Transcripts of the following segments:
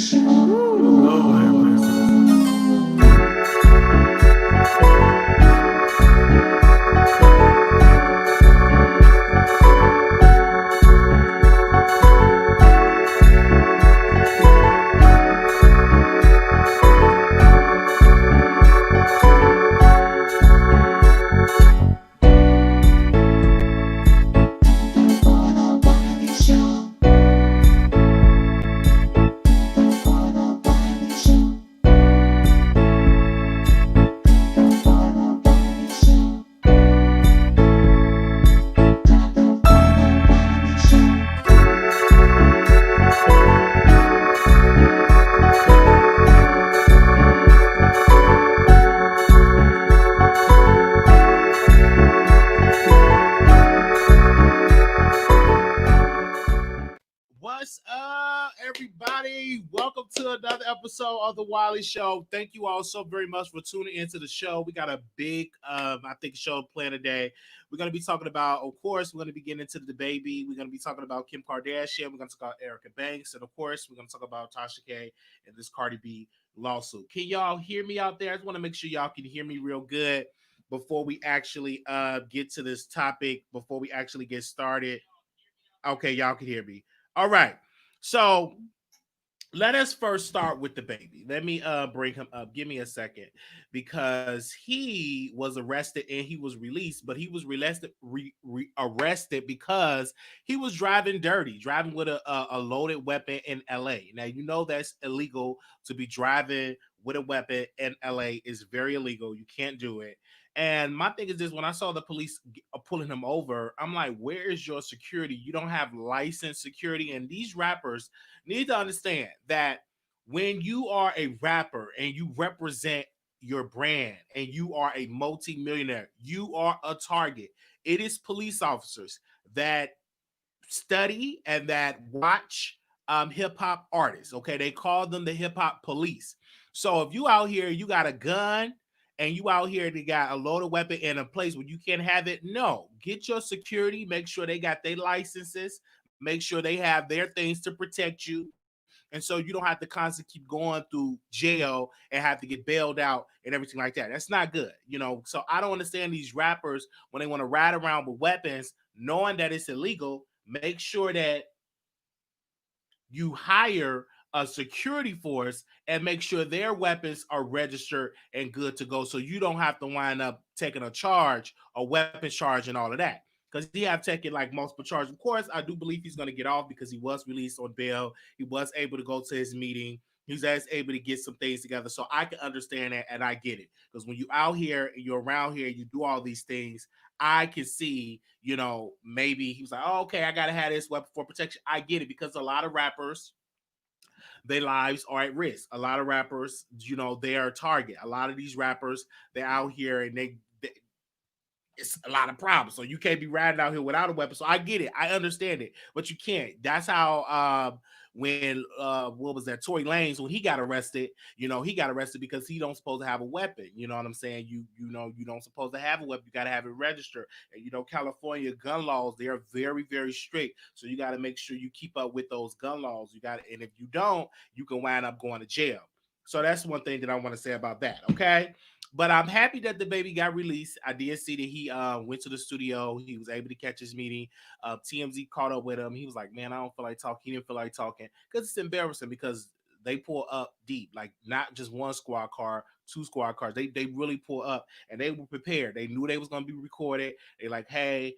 Lord have mercy. What's up, everybody? Welcome to another episode of the Wiley Show. Thank you all so very much for tuning into the show. We got a big, show planned today. We're going to be talking about, of course, we're going to be getting into the baby. We're going to be talking about Kim Kardashian. We're going to talk about Erica Banks. And, of course, we're going to talk about Tasha K and this Cardi B lawsuit. Can y'all hear me out there? I just want to make sure y'all can hear me real good before we actually get to this topic, before we actually get started. Okay, y'all can hear me. All right. So let us first start with the baby. Let me bring him up. Give me a second, because he was arrested and he was released, but he was arrested because he was driving dirty, driving with a loaded weapon in LA. Now you know that's illegal to be driving with a weapon in LA is very illegal. You can't do it. And my thing is this: when I saw the police pulling him over, I'm like, "Where is your security? You don't have licensed security." And these rappers need to understand that when you are a rapper and you represent your brand and you are a multi-millionaire, you are a target. It is police officers that study and that watch hip hop artists. Okay, they call them the hip hop police. So if you out here, you got a gun and you out here, they got a loaded weapon in a place where you can't have it. No, get your security. Make sure they got their licenses. Make sure they have their things to protect you. And so you don't have to constantly keep going through jail and have to get bailed out and everything like that. That's not good, you know. So I don't understand these rappers when they want to ride around with weapons, knowing that it's illegal. Make sure that you hire a security force and make sure their weapons are registered and good to go, so you don't have to wind up taking a charge, a weapons charge, and all of that. Because he have taken like multiple charges. Of course, I do believe he's going to get off because he was released on bail. He was able to go to his meeting. He's able to get some things together. So I can understand that and I get it. Because when you out here and you're around here, you do all these things, I can see, maybe he was like, oh, okay, I got to have this weapon for protection. I get it, because a lot of rappers, their lives are at risk. A lot of rappers, they are a target. A lot of these rappers, they're out here and it's a lot of problems. So you can't be riding out here without a weapon. So I get it. I understand it. But you can't. That's how when what was that? Tory Lanez, when he got arrested, he got arrested because he don't supposed to have a weapon. You know what I'm saying? You don't supposed to have a weapon. You gotta have it registered. And California gun laws, they are very, very strict. So you gotta make sure you keep up with those gun laws. And if you don't, you can wind up going to jail. So that's one thing that I want to say about that. Okay. But I'm happy that the baby got released. I did see that he went to the studio. He was able to catch his meeting. TMZ caught up with him. He was like, "Man, I don't feel like talking." He didn't feel like talking because it's embarrassing, because they pull up deep, like not just one squad car, two squad cars. They really pull up, and they were prepared. They knew they was gonna be recorded. They like, hey,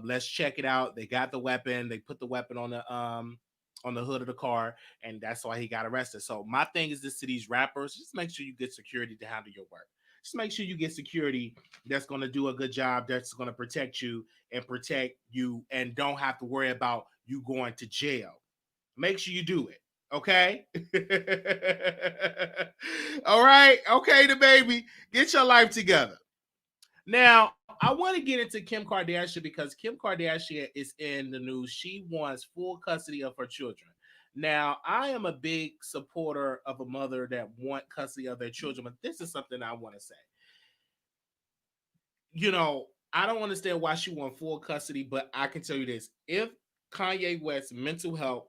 let's check it out. They got the weapon. They put the weapon on the hood of the car, and that's why he got arrested. So my thing is this to these rappers: just make sure you get security to handle your work. Just make sure you get security that's going to do a good job, that's going to protect you and don't have to worry about you going to jail. Make sure you do it. Okay. All right. Okay, the baby. Get your life together. Now, I want to get into Kim Kardashian, because Kim Kardashian is in the news. She wants full custody of her children. Now, I am a big supporter of a mother that want custody of their children, but this is something I want to say. I don't understand why she want full custody, but I can tell you this: if Kanye West's mental health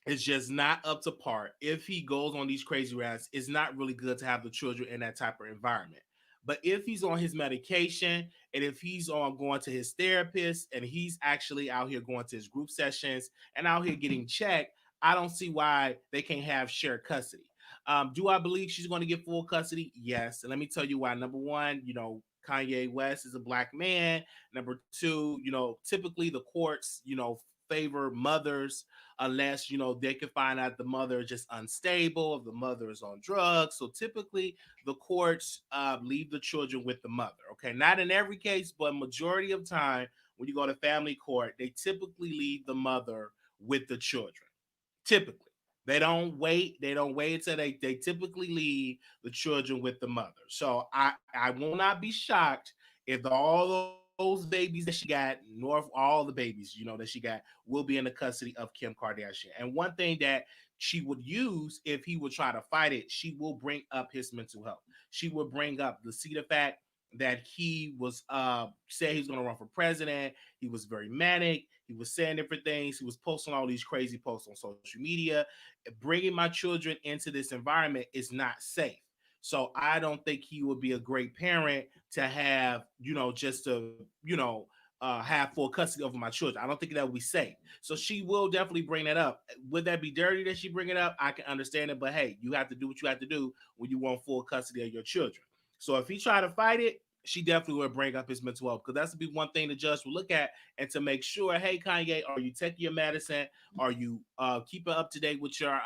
It's just not up to par. If he goes on these crazy rants, it's not really good to have the children in that type of environment. But if he's on his medication and if he's on going to his therapist and he's actually out here going to his group sessions and out here getting checked, I don't see why they can't have shared custody. Do I believe she's going to get full custody? Yes. And let me tell you why. Number one, Kanye West is a black man. Number two, typically the courts, favor mothers unless they can find out the mother is just unstable, if the mother is on drugs. So typically the courts leave the children with the mother. Okay, not in every case, but majority of time when you go to family court, they typically leave the mother with the children. Typically. They don't wait until they typically leave the children with the mother. So I will not be shocked if all those babies that she got, north all the babies, that she got, will be in the custody of Kim Kardashian. And one thing that she would use if he would try to fight it, she will bring up his mental health. She will bring up the fact that he was said he was going to run for president. He was very manic. He was saying different things. He was posting all these crazy posts on social media. Bringing my children into this environment is not safe. So I don't think he would be a great parent to have, just to, have full custody over my children. I don't think that would be safe. So she will definitely bring that up. Would that be dirty that she bring it up? I can understand it, but hey, you have to do what you have to do when you want full custody of your children. So if he try to fight it, she definitely would bring up his mental health because that's to be one thing the judge will look at and to make sure, hey Kanye, are you taking your medicine? Are you keeping up to date with your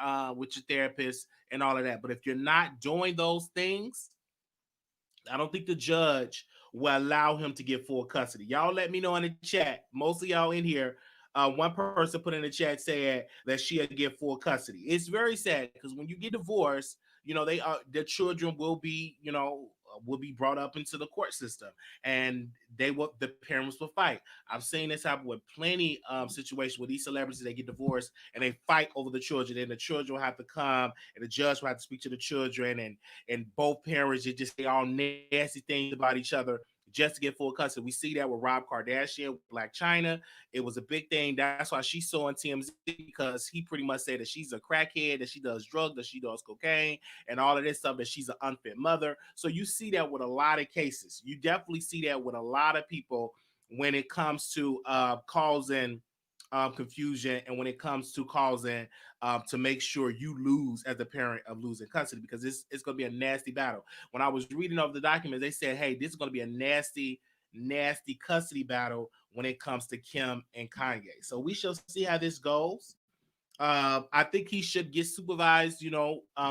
therapist and all of that? But if you're not doing those things, I don't think the judge will allow him to get full custody. Y'all let me know in the chat. Most of y'all in here, one person put in the chat saying that she'll get full custody. It's very sad because when you get divorced, their children will be brought up into the court system, and the parents will fight. I've seen this happen with plenty situations with these celebrities. They get divorced and they fight over the children, and the children will have to come, and the judge will have to speak to the children, and both parents just say all nasty things about each other just to get full custody. We see that with Rob Kardashian, Black China. It was a big thing. That's why she's so on TMZ, because he pretty much said that she's a crackhead, that she does drugs, that she does cocaine, and all of this stuff, that she's an unfit mother. So you see that with a lot of cases. You definitely see that with a lot of people when it comes to causing confusion, and when it comes to causing to make sure you lose as the parent of losing custody, because it's going to be a nasty battle. When I was reading over the documents, they said, hey, this is going to be a nasty custody battle when it comes to Kim and Kanye. So we shall see how this goes. I think he should get supervised,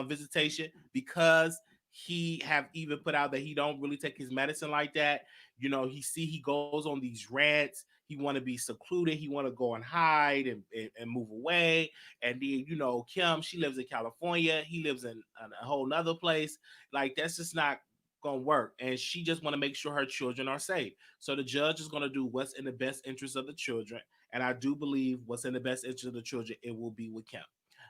visitation, because he have even put out that he don't really take his medicine like that. He goes on these rants. He want to be secluded. He want to go and hide and move away. And then, Kim, she lives in California. He lives in a whole nother place. Like, that's just not gonna work. And she just want to make sure her children are safe. So the judge is gonna do what's in the best interest of the children. And I do believe what's in the best interest of the children, it will be with Kim.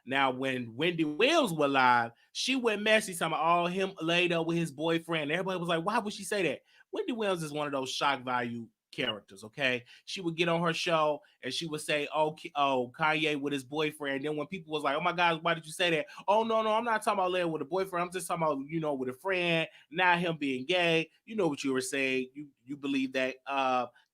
Now, when Wendy Williams was live, she went messy, talking about all him laid up with his boyfriend. Everybody was like, why would she say that? Wendy Williams is one of those shock value characters, okay? She would get on her show and she would say, oh, Kanye with his boyfriend. And then when people was like, oh my God, why did you say that? Oh, no, I'm not talking about laying with a boyfriend. I'm just talking about, with a friend, not him being gay. You know what you were saying. You believe that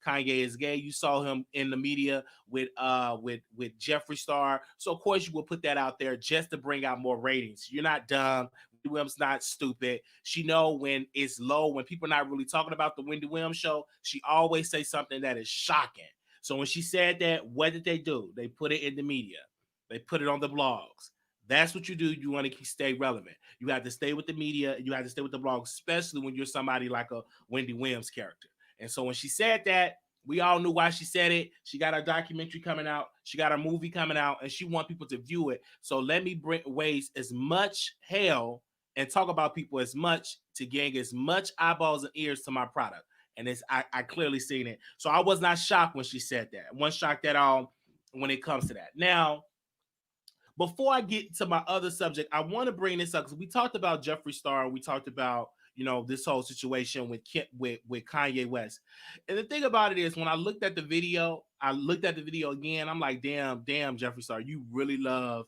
Kanye is gay. You saw him in the media with Jeffree Star. So of course you will put that out there just to bring out more ratings. You're not dumb. Wendy Williams not stupid. She know when it's low, when people are not really talking about the Wendy Williams show, she always say something that is shocking. So when she said that, what did they do? They put it in the media. They put it on the blogs. That's what you do. You want to stay relevant. You have to stay with the media. You have to stay with the blog, especially when you're somebody like a Wendy Williams character. And so when she said that, we all knew why she said it. She got a documentary coming out. She got a movie coming out, and she want people to view it. So let me waste as much hell and talk about people as much to gain as much eyeballs and ears to my product. And I clearly seen it. So I was not shocked when she said that. I wasn't shocked at all when it comes to that. Now, before I get to my other subject, I want to bring this up because we talked about Jeffree Star. We talked about, this whole situation with Kanye West. And the thing about it is, when I looked at the video, again. I'm like, damn, Jeffree Star, you really love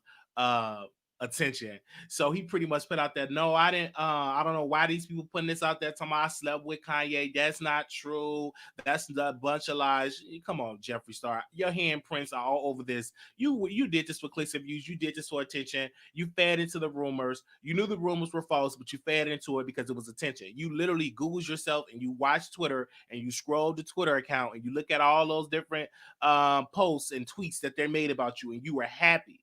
attention. So he pretty much put out that, no, I didn't. I don't know why these people putting this out there. Talking about I slept with Kanye. That's not true. That's a bunch of lies. Come on, Jeffree Star. Your handprints are all over this. You did this for clicks and views. You did this for attention. You fed into the rumors. You knew the rumors were false, but you fed into it because it was attention. You literally Googled yourself and you watch Twitter and you scroll the Twitter account and you look at all those different posts and tweets that they made about you, and you were happy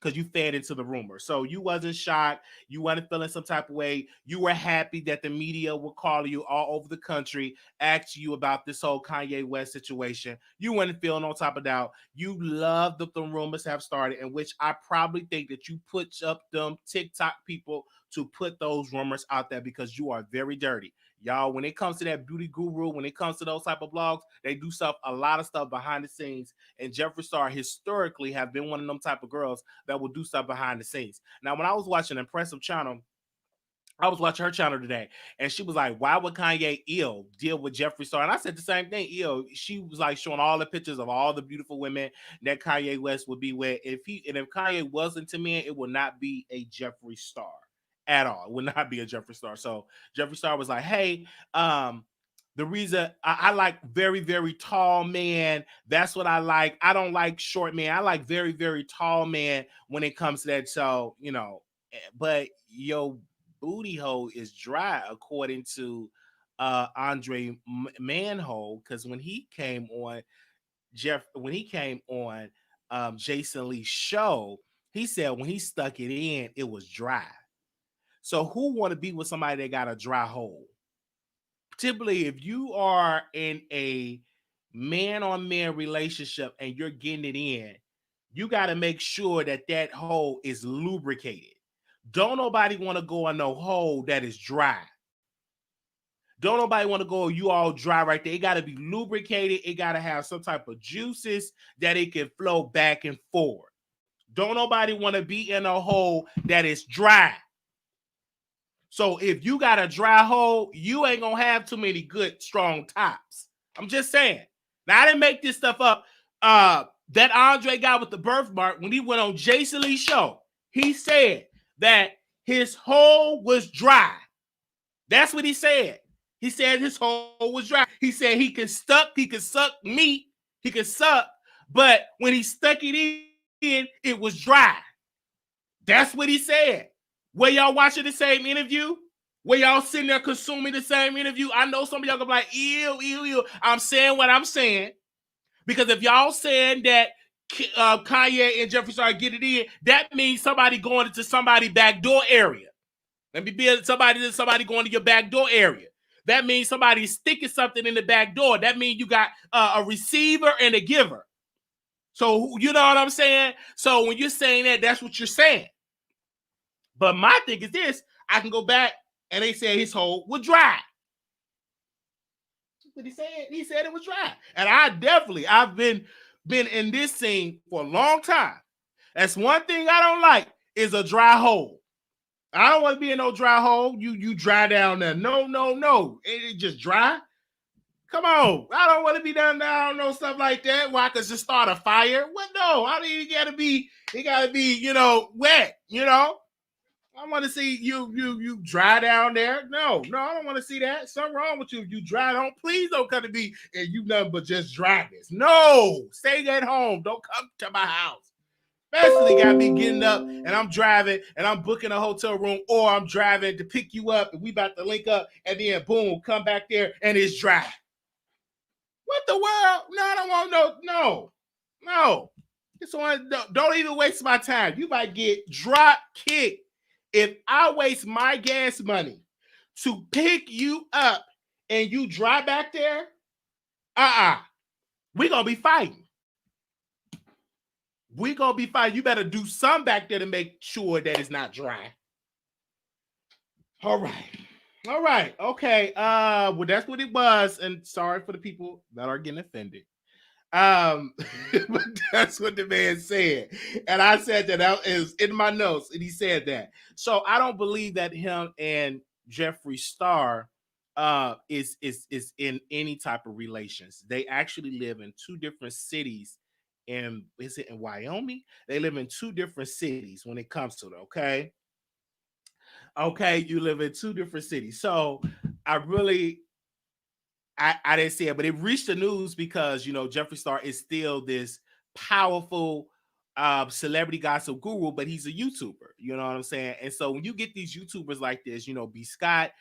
because you fed into the rumor. So you wasn't shocked. You wasn't feeling some type of way. You were happy that the media would call you all over the country, ask you about this whole Kanye West situation. You wasn't feeling on top of doubt. You loved that the rumors have started, in which I probably think that you put up them TikTok people to put those rumors out there because you are very dirty. Y'all, when it comes to that beauty guru, when it comes to those type of blogs, they do a lot of stuff behind the scenes. And Jeffree Star historically have been one of them type of girls that will do stuff behind the scenes. Now, when I was watching Impressive Channel, I was watching her channel today, and she was like, why would Kanye deal with Jeffree Star? And I said the same thing. She was like showing all the pictures of all the beautiful women that Kanye West would be with. If Kanye wasn't to me, it would not be a Jeffree Star at all. It would not be a Jeffree Star. So Jeffree Star was like, hey, the reason I like very, very tall man. That's what I like. I don't like short man. I like very, very tall man when it comes to that. So, but booty hole is dry, according to Andre Manhole, because when he came on Jason Lee's show, he said when he stuck it in, it was dry. So who want to be with somebody that got a dry hole? Typically, if you are in a man-on-man relationship and you're getting it in, you got to make sure that hole is lubricated. Don't nobody want to go on no hole that is dry. Don't nobody want to go, you all dry right there. It got to be lubricated. It got to have some type of juices that it can flow back and forward. Don't nobody want to be in a hole that is dry. So if you got a dry hole, you ain't going to have too many good, strong tops. I'm just saying. Now, I didn't make this stuff up. That Andre guy with the birthmark, when he went on Jason Lee's show, he said that his hole was dry. That's what he said. He said his hole was dry. He said he could suck meat, he could suck, but when he stuck it in, it was dry. That's what he said. Were y'all watching the same interview? Were y'all sitting there consuming the same interview? I know some of y'all gonna be like, ew. I'm saying what I'm saying. Because if y'all saying that Kanye and Jeffree Star get it in, that means somebody going into somebody's backdoor area. Let me be somebody going to your backdoor area. That means somebody's sticking something in the back door. That means you got a receiver and a giver. So you know what I'm saying? So when you're saying that, that's what you're saying. But my thing is this: I can go back and they said his hole was dry. What he said? He said it was dry. And I've been in this scene for a long time. That's one thing I don't like is a dry hole. I don't want to be in no dry hole. You dry down there. No. It just dry. Come on. I don't want to be down there. No stuff like that where I could just start a fire. What? No. I mean, it gotta be, wet, I want to see you dry down there. No, I don't want to see that. Something wrong with you. You dry. Please don't come to me and you nothing but just dryness. No, stay at home. Don't come to my house. Especially got me getting up and I'm driving and I'm booking a hotel room, or I'm driving to pick you up and we about to link up and then boom, come back there and it's dry. What the world? No, I don't want no. Don't even waste my time. You might get drop kicked. If I waste my gas money to pick you up and you drive back there, we're going to be fighting. We're going to be fighting. You better do something back there to make sure that it's not dry. All right. Okay. Well, that's what it was. And sorry for the people that are getting offended. But that's what the man said, and I said that is in my notes, and he said that. So I don't believe that him and Jeffree Star is in any type of relations. They actually live in two different cities. And is it in Wyoming? They live in two different cities when it comes to it. Okay, you live in two different cities. So I really I didn't see it, but it reached the news because Jeffree Star is still this powerful celebrity gossip guru, but he's a YouTuber. You know what I'm saying? And so when you get these YouTubers like this, B Scott,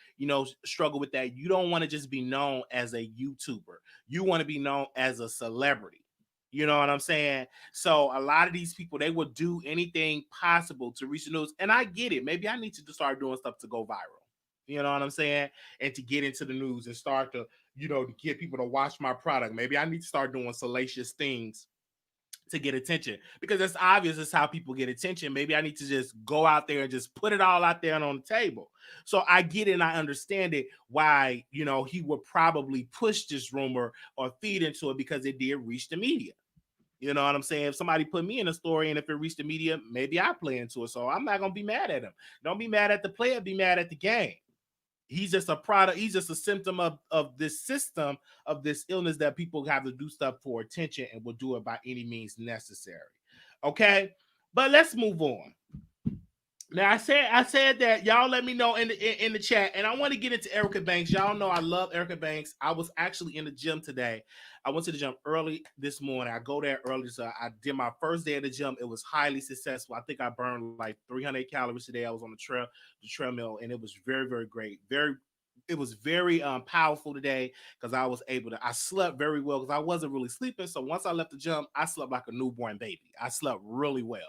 struggle with that. You don't want to just be known as a YouTuber. You want to be known as a celebrity. You know what I'm saying? So a lot of these people, they will do anything possible to reach the news. And I get it. Maybe I need to just start doing stuff to go viral. You know what I'm saying? And to get into the news and start to get people to watch my product. Maybe I need to start doing salacious things to get attention because it's obvious it's how people get attention. Maybe I need to just go out there and just put it all out there and on the table. So I get it and I understand it why, he would probably push this rumor or feed into it because it did reach the media. You know what I'm saying? If somebody put me in a story and if it reached the media, maybe I play into it. So I'm not going to be mad at him. Don't be mad at the player, be mad at the game. He's just a product. He's just a symptom of this system, of this illness that people have to do stuff for attention and will do it by any means necessary. Okay, but let's move on. Now I said that y'all let me know in the chat, and I want to get into Erica Banks. Y'all know I love Erica Banks. I was actually in the gym today. I went to the gym early this morning. I go there early, so I did my first day at the gym. It was highly successful. I think I burned like 300 calories today. I was on the treadmill, and it was very, very great. It was very powerful today because I was able to. I slept very well because I wasn't really sleeping. So once I left the gym, I slept like a newborn baby. I slept really well.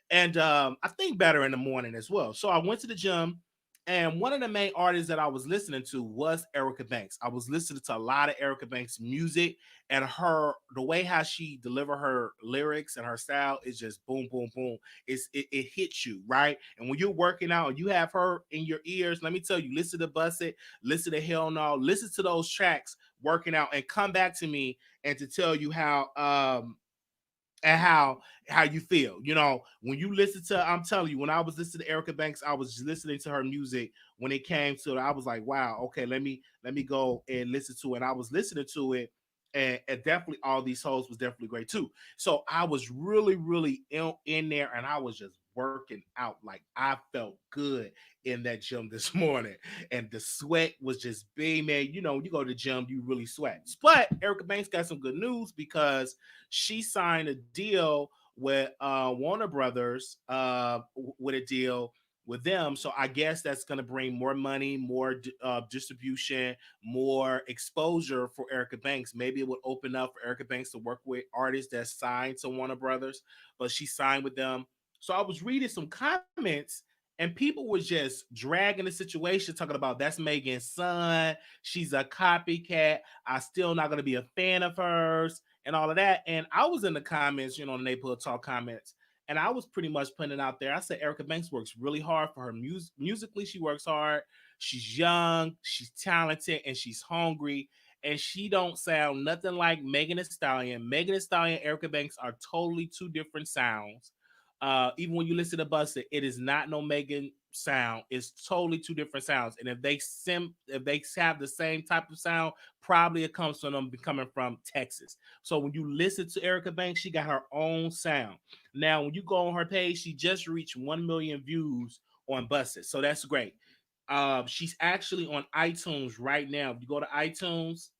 And I think better in the morning as well. So I went to the gym, and one of the main artists that I was listening to was Erica Banks. I was listening to a lot of Erica Banks music, and the way how she deliver her lyrics and her style is just boom, boom, boom. It hits you right. And when you're working out and you have her in your ears, let me tell you, listen to Bust It, listen to Hell No, listen to those tracks working out, and come back to me and to tell you how you feel. When you listen to, I'm telling you, when I was listening to Erica Banks, I was listening to her music. When it came to it, I was like, wow, okay, let me go and listen to it. And I was listening to it, and definitely all these hoes was definitely great too. So I was really, really in there, and I was just working out. Like, I felt good in that gym this morning, and the sweat was just beaming. You go to the gym, you really sweat. But Erica Banks got some good news because she signed a deal with Warner Brothers, with a deal with them. So I guess that's going to bring more money, more distribution, more exposure for Erica Banks. Maybe it would open up for Erica Banks to work with artists that signed to Warner Brothers, but she signed with them. So I was reading some comments, and people were just dragging the situation, talking about that's Megan's son. She's a copycat. I still not going to be a fan of hers and all of that. And I was in the comments, the neighborhood talk comments, and I was pretty much putting it out there. I said Erica Banks works really hard for her musically. She works hard. She's young, she's talented, and she's hungry. And she don't sound nothing like Megan Thee Stallion. Megan Thee Stallion, Erica Banks are totally two different sounds. Even when you listen to Busted, it is not no Megan sound. It's totally two different sounds. And if they have the same type of sound, probably it comes from them coming from Texas. So when you listen to Erica Banks, she got her own sound. Now, when you go on her page, she just reached 1 million views on Busted. So that's great. She's actually on iTunes right now. If you go to iTunes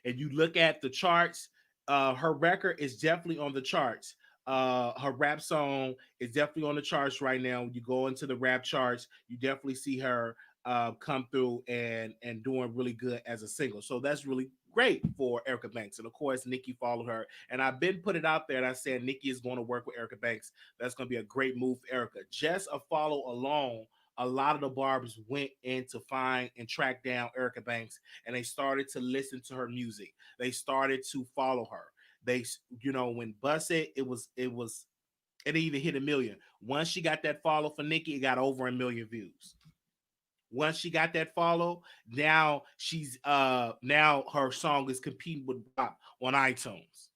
and you look at the charts, her record is definitely on the charts. Her rap song is definitely on the charts right now. When you go into the rap charts, you definitely see her come through and doing really good as a single. So that's really great for Erica Banks. And of course, Nicki followed her. And I've been put it out there, and I said Nicki is going to work with Erica Banks. That's going to be a great move for Erica. Just a follow along, a lot of the barbers went in to find and track down Erica Banks, and they started to listen to her music. They started to follow her. They, when Busted, it even hit a million. Once she got that follow for Nicki, it got over 1 million views. Once she got that follow, now her song is competing with Bop on iTunes.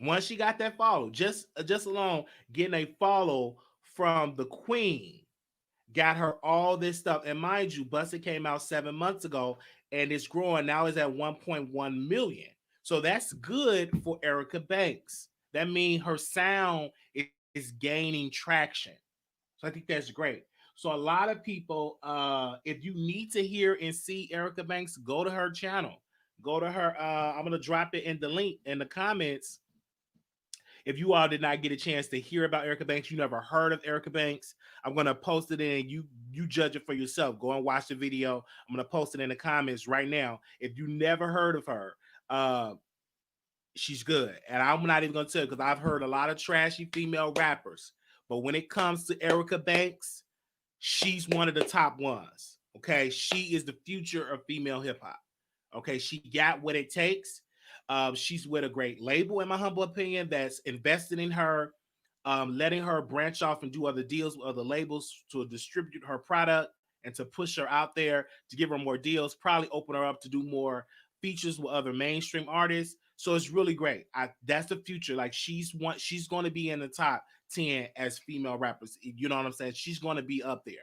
Once she got that follow, just alone getting a follow from the Queen, got her all this stuff. And mind you, Busted came out 7 months ago and it's growing. Now it's at 1.1 million. So that's good for Erica Banks. That means her sound is gaining traction. So I think that's great. So a lot of people, if you need to hear and see Erica Banks, go to her channel. Go to her. I'm gonna drop it in the link in the comments. If you all did not get a chance to hear about Erica Banks, you never heard of Erica Banks, I'm gonna post it in. You judge it for yourself. Go and watch the video. I'm gonna post it in the comments right now. If you never heard of her, uh, she's good. And I'm not even gonna tell you because I've heard a lot of trashy female rappers. But when it comes to Erica Banks, she's one of the top ones. Okay, she is the future of female hip hop. Okay, she got what it takes. She's with a great label, in my humble opinion, that's invested in her, letting her branch off and do other deals with other labels to distribute her product and to push her out there to give her more deals, probably open her up to do more features with other mainstream artists. So it's really great. That's the future. Like she's going to be in the top 10 as female rappers. You know what I'm saying? She's going to be up there.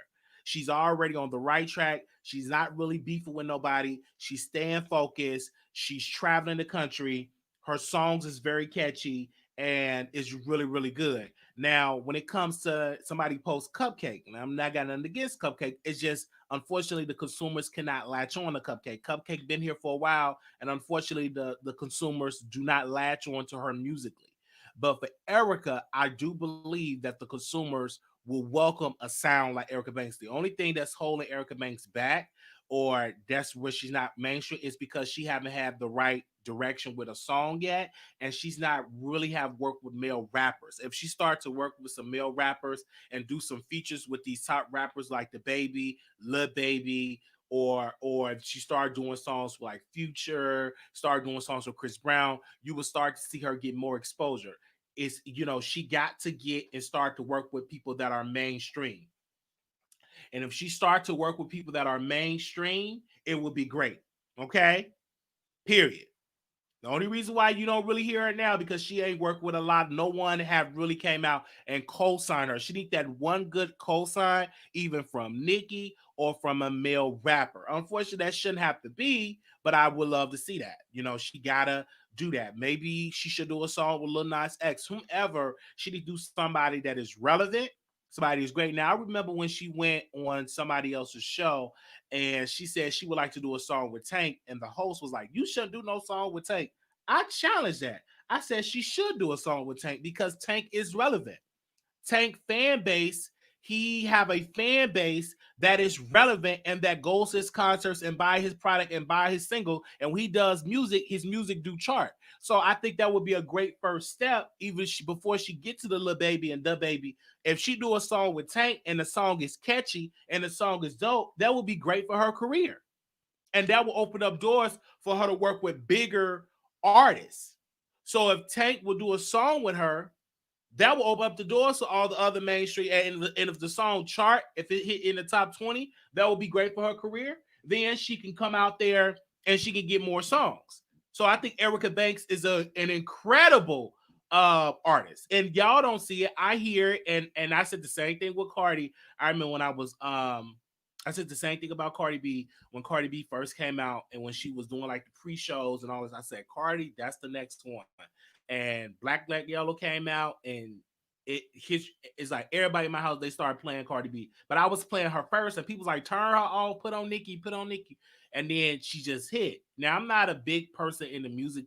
She's already on the right track. She's not really beefing with nobody. She's staying focused. She's traveling the country. Her songs is very catchy and is really, really good. Now, when it comes to somebody posts Cupcake, and I'm not got nothing against Cupcake, it's just unfortunately the consumers cannot latch on to Cupcake. Cupcake been here for a while, and unfortunately the consumers do not latch on to her musically. But for Erica, I do believe that the consumers will welcome a sound like Erica Banks. The only thing that's holding Erica Banks back, or that's where she's not mainstream, is because she haven't had the right direction with a song yet, and she's not really have worked with male rappers. If she starts to work with some male rappers and do some features with these top rappers like the Baby, Lil Baby, or if she started doing songs like Future, start doing songs with Chris Brown, you will start to see her get more exposure. Is she got to get and start to work with people that are mainstream. And if she starts to work with people that are mainstream, it would be great. Okay? Period. The only reason why you don't really hear her now because she ain't worked with a lot. No one have really came out and co-signed her. She need that one good co-sign, even from Nicki or from a male rapper. Unfortunately, that shouldn't have to be, but I would love to see that. She gotta do that. Maybe she should do a song with Lil Nas X, whomever. She need to do somebody that is relevant. Somebody is great. Now I remember when she went on somebody else's show and she said she would like to do a song with Tank, and the host was like, "You shouldn't do no song with Tank." I challenged that. I said she should do a song with Tank because Tank is relevant. Tank fan base, he have a fan base that is relevant and that goes to his concerts and buy his product and buy his single. And when he does music, his music do chart. So I think that would be a great first step, even before she get to the Lil Baby and the Baby. If she do a song with Tank and the song is catchy and the song is dope, that would be great for her career. And that will open up doors for her to work with bigger artists. So if Tank will do a song with her, that will open up the doors to all the other mainstream. And if the song chart, if it hit in the top 20, that will be great for her career. Then she can come out there and she can get more songs. So I think Erica Banks is an incredible artist. And y'all don't see it. I hear it. And I said the same thing with Cardi. I remember when I said the same thing about Cardi B when Cardi B first came out and when she was doing like the pre-shows and all this. I said, Cardi, that's the next one. And Black Yellow came out and it's like everybody in my house they started playing Cardi B, but I was playing her first, and people was like, turn her off, put on Nicki, and then she just hit. Now I'm not a big person in the music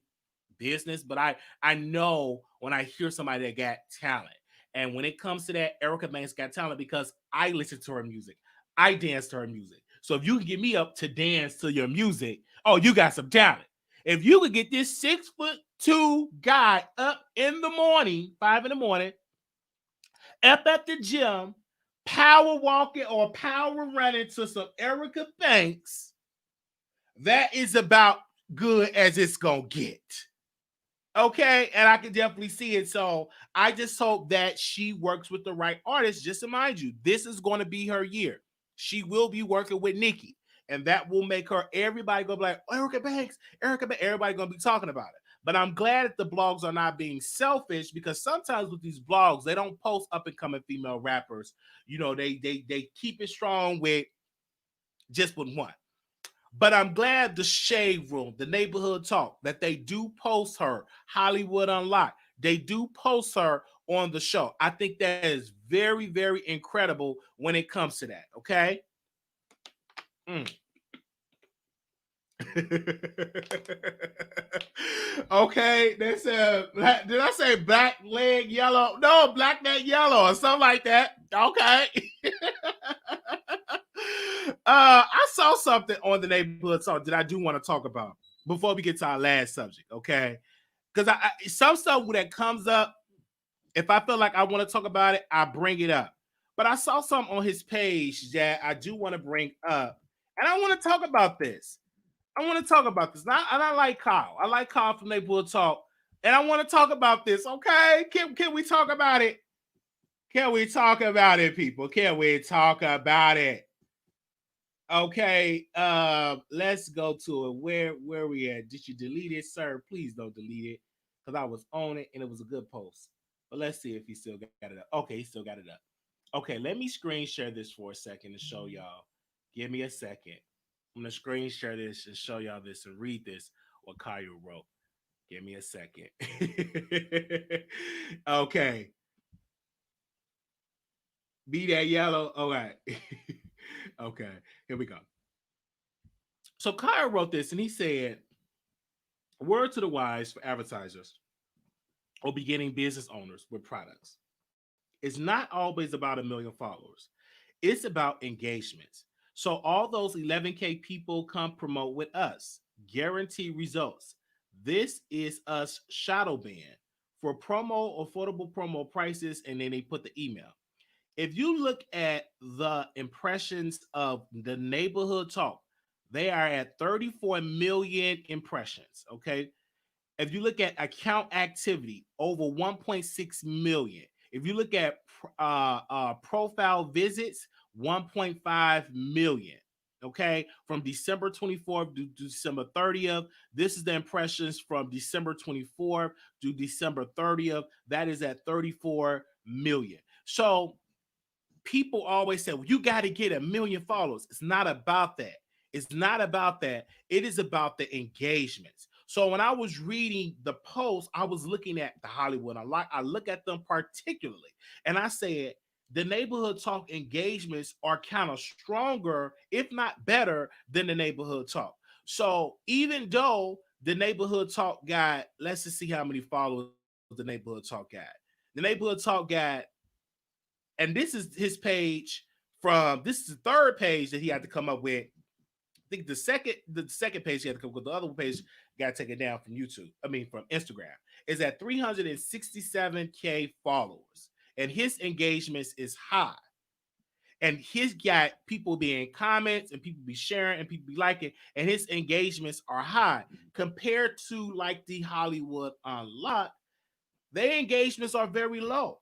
business, but I know when I hear somebody that got talent, and when it comes to that, Erica Banks got talent because I listen to her music, I dance to her music. So if you can get me up to dance to your music, oh, you got some talent. If you could get this 6'2" guy up in the morning, 5 in the morning, up at the gym, power walking or power running to some Erica Banks, that is about good as it's gonna get. Okay, and I can definitely see it. So I just hope that she works with the right artist. Just to mind you, this is going to be her year. She will be working with Nicki, and that will make her everybody go like, oh, Erica Banks, Erica Banks. Everybody gonna be talking about it. But I'm glad that the blogs are not being selfish, because sometimes with these blogs, they don't post up and coming female rappers. They keep it strong with just with one. But I'm glad the Shade Room, the Neighborhood Talk, that they do post her, Hollywood Unlocked. They do post her on the show. I think that is very, very incredible when it comes to that. Okay. Mm. Okay, they said, did I say black leg yellow? No, black leg yellow or something like that. Okay. I saw something on the Neighborhood Talk that I do want to talk about before we get to our last subject. Okay, because some stuff that comes up, if I feel like I want to talk about it, I bring it up. But I saw something on his page that I do want to bring up, and I want to talk about this. I want to talk about this. And I like Kyle. I like Kyle from Neighborhood Talk. And I want to talk about this. Okay. Can we talk about it? Can we talk about it, people? Can we talk about it? Okay. Let's go to it. Where we at? Did you delete it, sir? Please don't delete it. Because I was on it and it was a good post. But let's see if he still got it up. Okay, he still got it up. Okay, let me screen share this for a second to show y'all. Give me a second. I'm gonna screen share this and show y'all this and read this what Kyle wrote. Give me a second. Okay. Be that yellow. All right. Okay. Here we go. So Kyle wrote this and he said, word to the wise for advertisers or beginning business owners with products. It's not always about a million followers. It's about engagements. So all those 11K people come promote with us. Guarantee results. This is us shadow ban for promo, affordable promo prices, and then they put the email. If you look at the impressions of the Neighborhood Talk, they are at 34 million impressions. Okay. If you look at account activity, over 1.6 million. If you look at profile visits, 1.5 million. Okay, from December 24th to December 30th. This is the impressions from December 24th to December 30th. That is at 34 million. So people always say, well, you got to get a million followers. It's not about that. It's not about that. It is about the engagements. So when I was reading the post, I was looking at the Hollywood. I look at them particularly, and I said the Neighborhood Talk engagements are kind of stronger, if not better, than the Neighborhood Talk. So even though the Neighborhood Talk got, let's just see how many followers the Neighborhood Talk got. The Neighborhood Talk got, and this is his page from, this is the third page that he had to come up with. I think the second page he had to come up with. The other page got taken down from YouTube. I mean from Instagram. Is at 367K followers, and his engagements is high. And he's got people being comments and people be sharing and people be liking, and his engagements are high compared to like the Hollywood Unlocked. Their engagements are very low.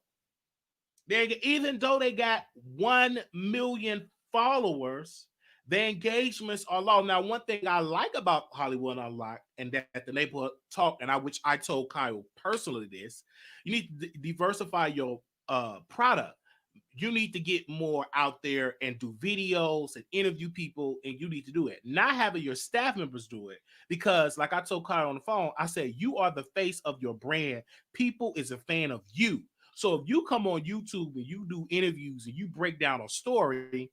Even though they got 1 million followers, their engagements are low. Now, one thing I like about Hollywood Unlocked and that the Neighborhood Talk, and which I told Kyle personally this, you need to diversify your product. You need to get more out there and do videos and interview people, and you need to do it. Not having your staff members do it, because like I told Kyle on the phone, I said, you are the face of your brand. People is a fan of you. So if you come on YouTube and you do interviews and you break down a story,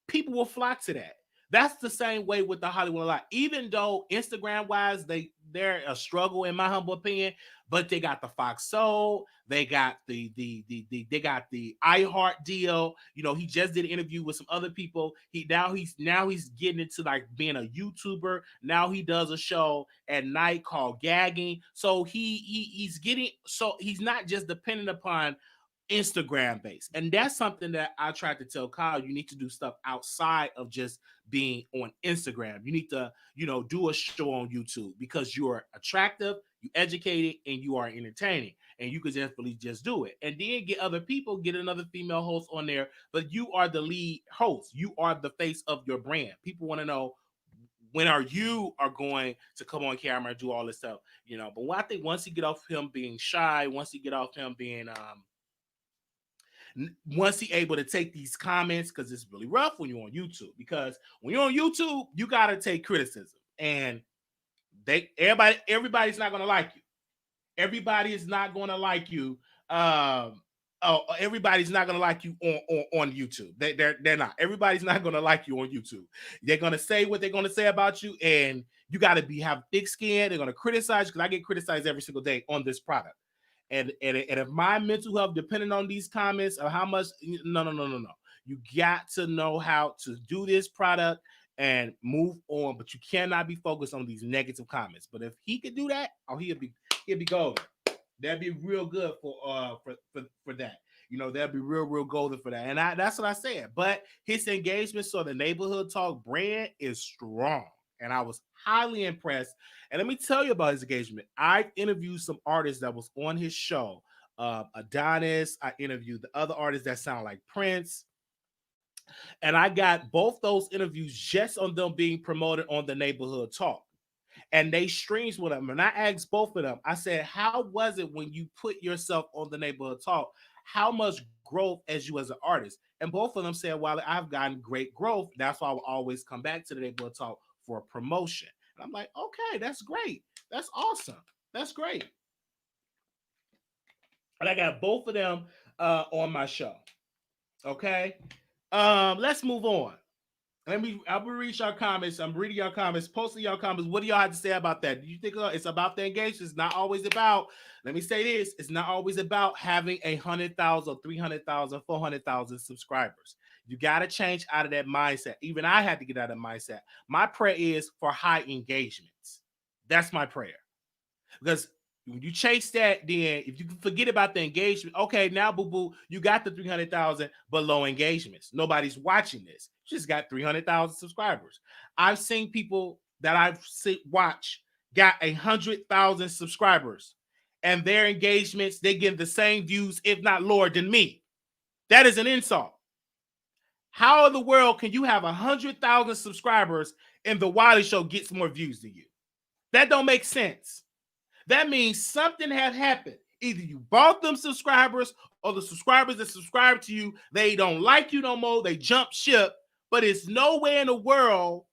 people will flock to that. That's the same way with the Hollywood Lot. Even though Instagram wise they're a struggle in my humble opinion, but they got the Fox Soul, they got they got the iHeart deal. You know, he just did an interview with some other people. He's getting into like being a YouTuber. Now he does a show at night called Gagging. So he's getting, so he's not just dependent upon Instagram based. And that's something that I tried to tell Kyle. You need to do stuff outside of just being on Instagram. You need to, do a show on YouTube because you're attractive, you educated, and you are entertaining. And you could definitely just do it. And then get other people, get another female host on there. But you are the lead host. You are the face of your brand. People want to know when are you going to come on camera and do all this stuff, But I think once you get off him being shy, once you get off him being once he able to take these comments, because it's really rough when you're on YouTube, because when you're on YouTube, you got to take criticism, and everybody's not going to like you. Everybody is not going to like you. Everybody's not going to like you on YouTube. They're not. Everybody's not going to like you on YouTube. They're going to say what they're going to say about you, and you got to have thick skin. They're going to criticize, because I get criticized every single day on this product. And if my mental health depending on these comments or how much, no. You got to know how to do this product and move on, but you cannot be focused on these negative comments. But if he could do that, he'll be golden. That'd be real good for that. That'd be real golden for that. And that's what I said. But his engagement, so the Neighborhood Talk brand is strong. And I was highly impressed. And let me tell you about his engagement. I interviewed some artists that was on his show. Adonis. I interviewed the other artists that sound like Prince. And I got both those interviews just on them being promoted on the Neighborhood Talk. And they streams with them. And I asked both of them, I said, how was it when you put yourself on the Neighborhood Talk? How much growth as you as an artist? And both of them said, well, I've gotten great growth. That's why I will always come back to the Neighborhood Talk for a promotion. And I'm like, okay, that's great. That's awesome. That's great. And I got both of them on my show. Okay. Let's move on. I'll read your comments. I'm reading your comments, posting your comments. What do y'all have to say about that? Do you think it's about the engagement? It's not always about, let me say this, it's not always about having 100,000, 300,000, 400,000 subscribers. You got to change out of that mindset. Even I had to get out of that mindset. My prayer is for high engagements. That's my prayer. Because when you chase that, then if you can forget about the engagement, okay, now boo-boo, you got the 300,000 but low engagements. Nobody's watching this. You just got 300,000 subscribers. I've seen people that I've watched got 100,000 subscribers, and their engagements, they get the same views, if not lower than me. That is an insult. How in the world can you have 100,000 subscribers and the Wiley Show gets more views than you? That don't make sense. That means something had happened. Either you bought them subscribers, or the subscribers that subscribe to you, they don't like you no more. They jump ship. But it's nowhere in the world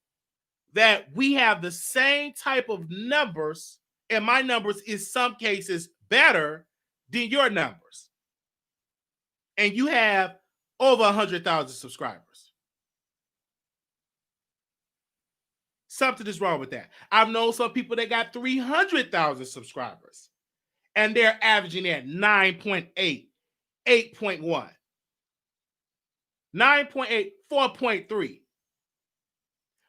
that we have the same type of numbers, and my numbers in some cases better than your numbers. And you have over 100,000 subscribers. Something is wrong with that. I've known some people that got 300,000 subscribers, and they're averaging at 9.8, 8.1, 9.8, 4.3.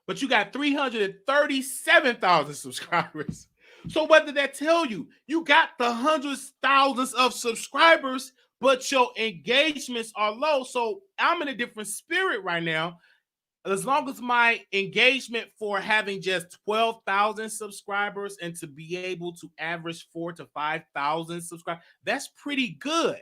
But you got 337,000 subscribers. So what did that tell you? You got the hundreds, thousands of subscribers, but your engagements are low. So I'm in a different spirit right now. As long as my engagement for having just 12,000 subscribers and to be able to average 4,000 to 5,000 subscribers, that's pretty good.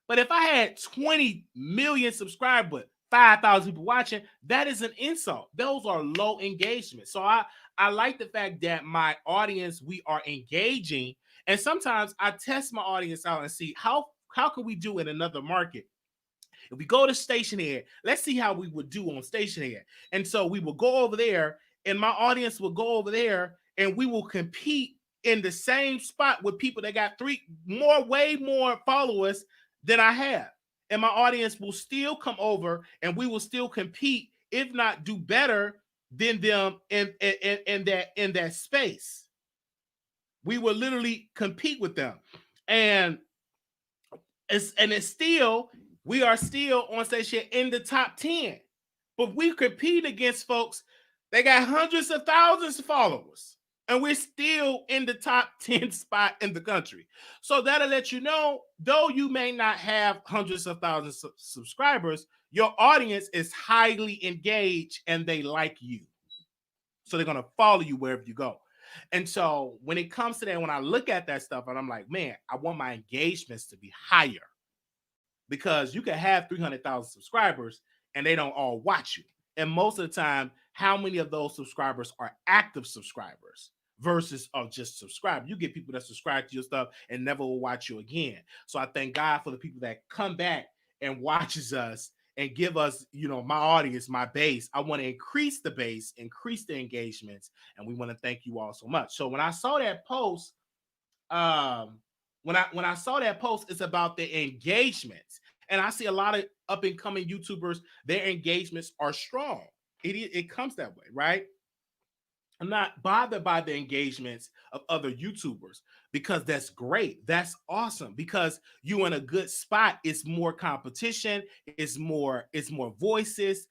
But if I had 20 million subscribers, 5,000 people watching, that is an insult. Those are low engagement. So I like the fact that my audience, we are engaging. And sometimes I test my audience out and see how can we do in another market. If we go to stationery, let's see how we would do on stationery. And so we will go over there, and my audience will go over there, and we will compete in the same spot with people that got way more followers than I have. And my audience will still come over, and we will still compete, if not do better than them in that space. We will literally compete with them. And it's still, we are still on station in the top 10. But we compete against folks that got hundreds of thousands of followers. And we're still in the top 10 spot in the country. So that'll let you know, though you may not have hundreds of thousands of subscribers, your audience is highly engaged and they like you. So they're going to follow you wherever you go. And so when it comes to that, when I look at that stuff and I'm like, man, I want my engagements to be higher, because you can have 300,000 subscribers and they don't all watch you. And most of the time, how many of those subscribers are active subscribers versus just subscribe? You get people that subscribe to your stuff and never will watch you again. So I thank God for the people that come back and watches us and give us, my audience, my base. I want to increase the base, increase the engagements, and we want to thank you all so much. So when I saw that post, when I saw that post, it's about the engagements, and I see a lot of up and coming YouTubers. Their engagements are strong. It comes that way, right? I'm not bothered by the engagements of other YouTubers because that's great. That's awesome because you in a good spot. It's more competition. It's more voices.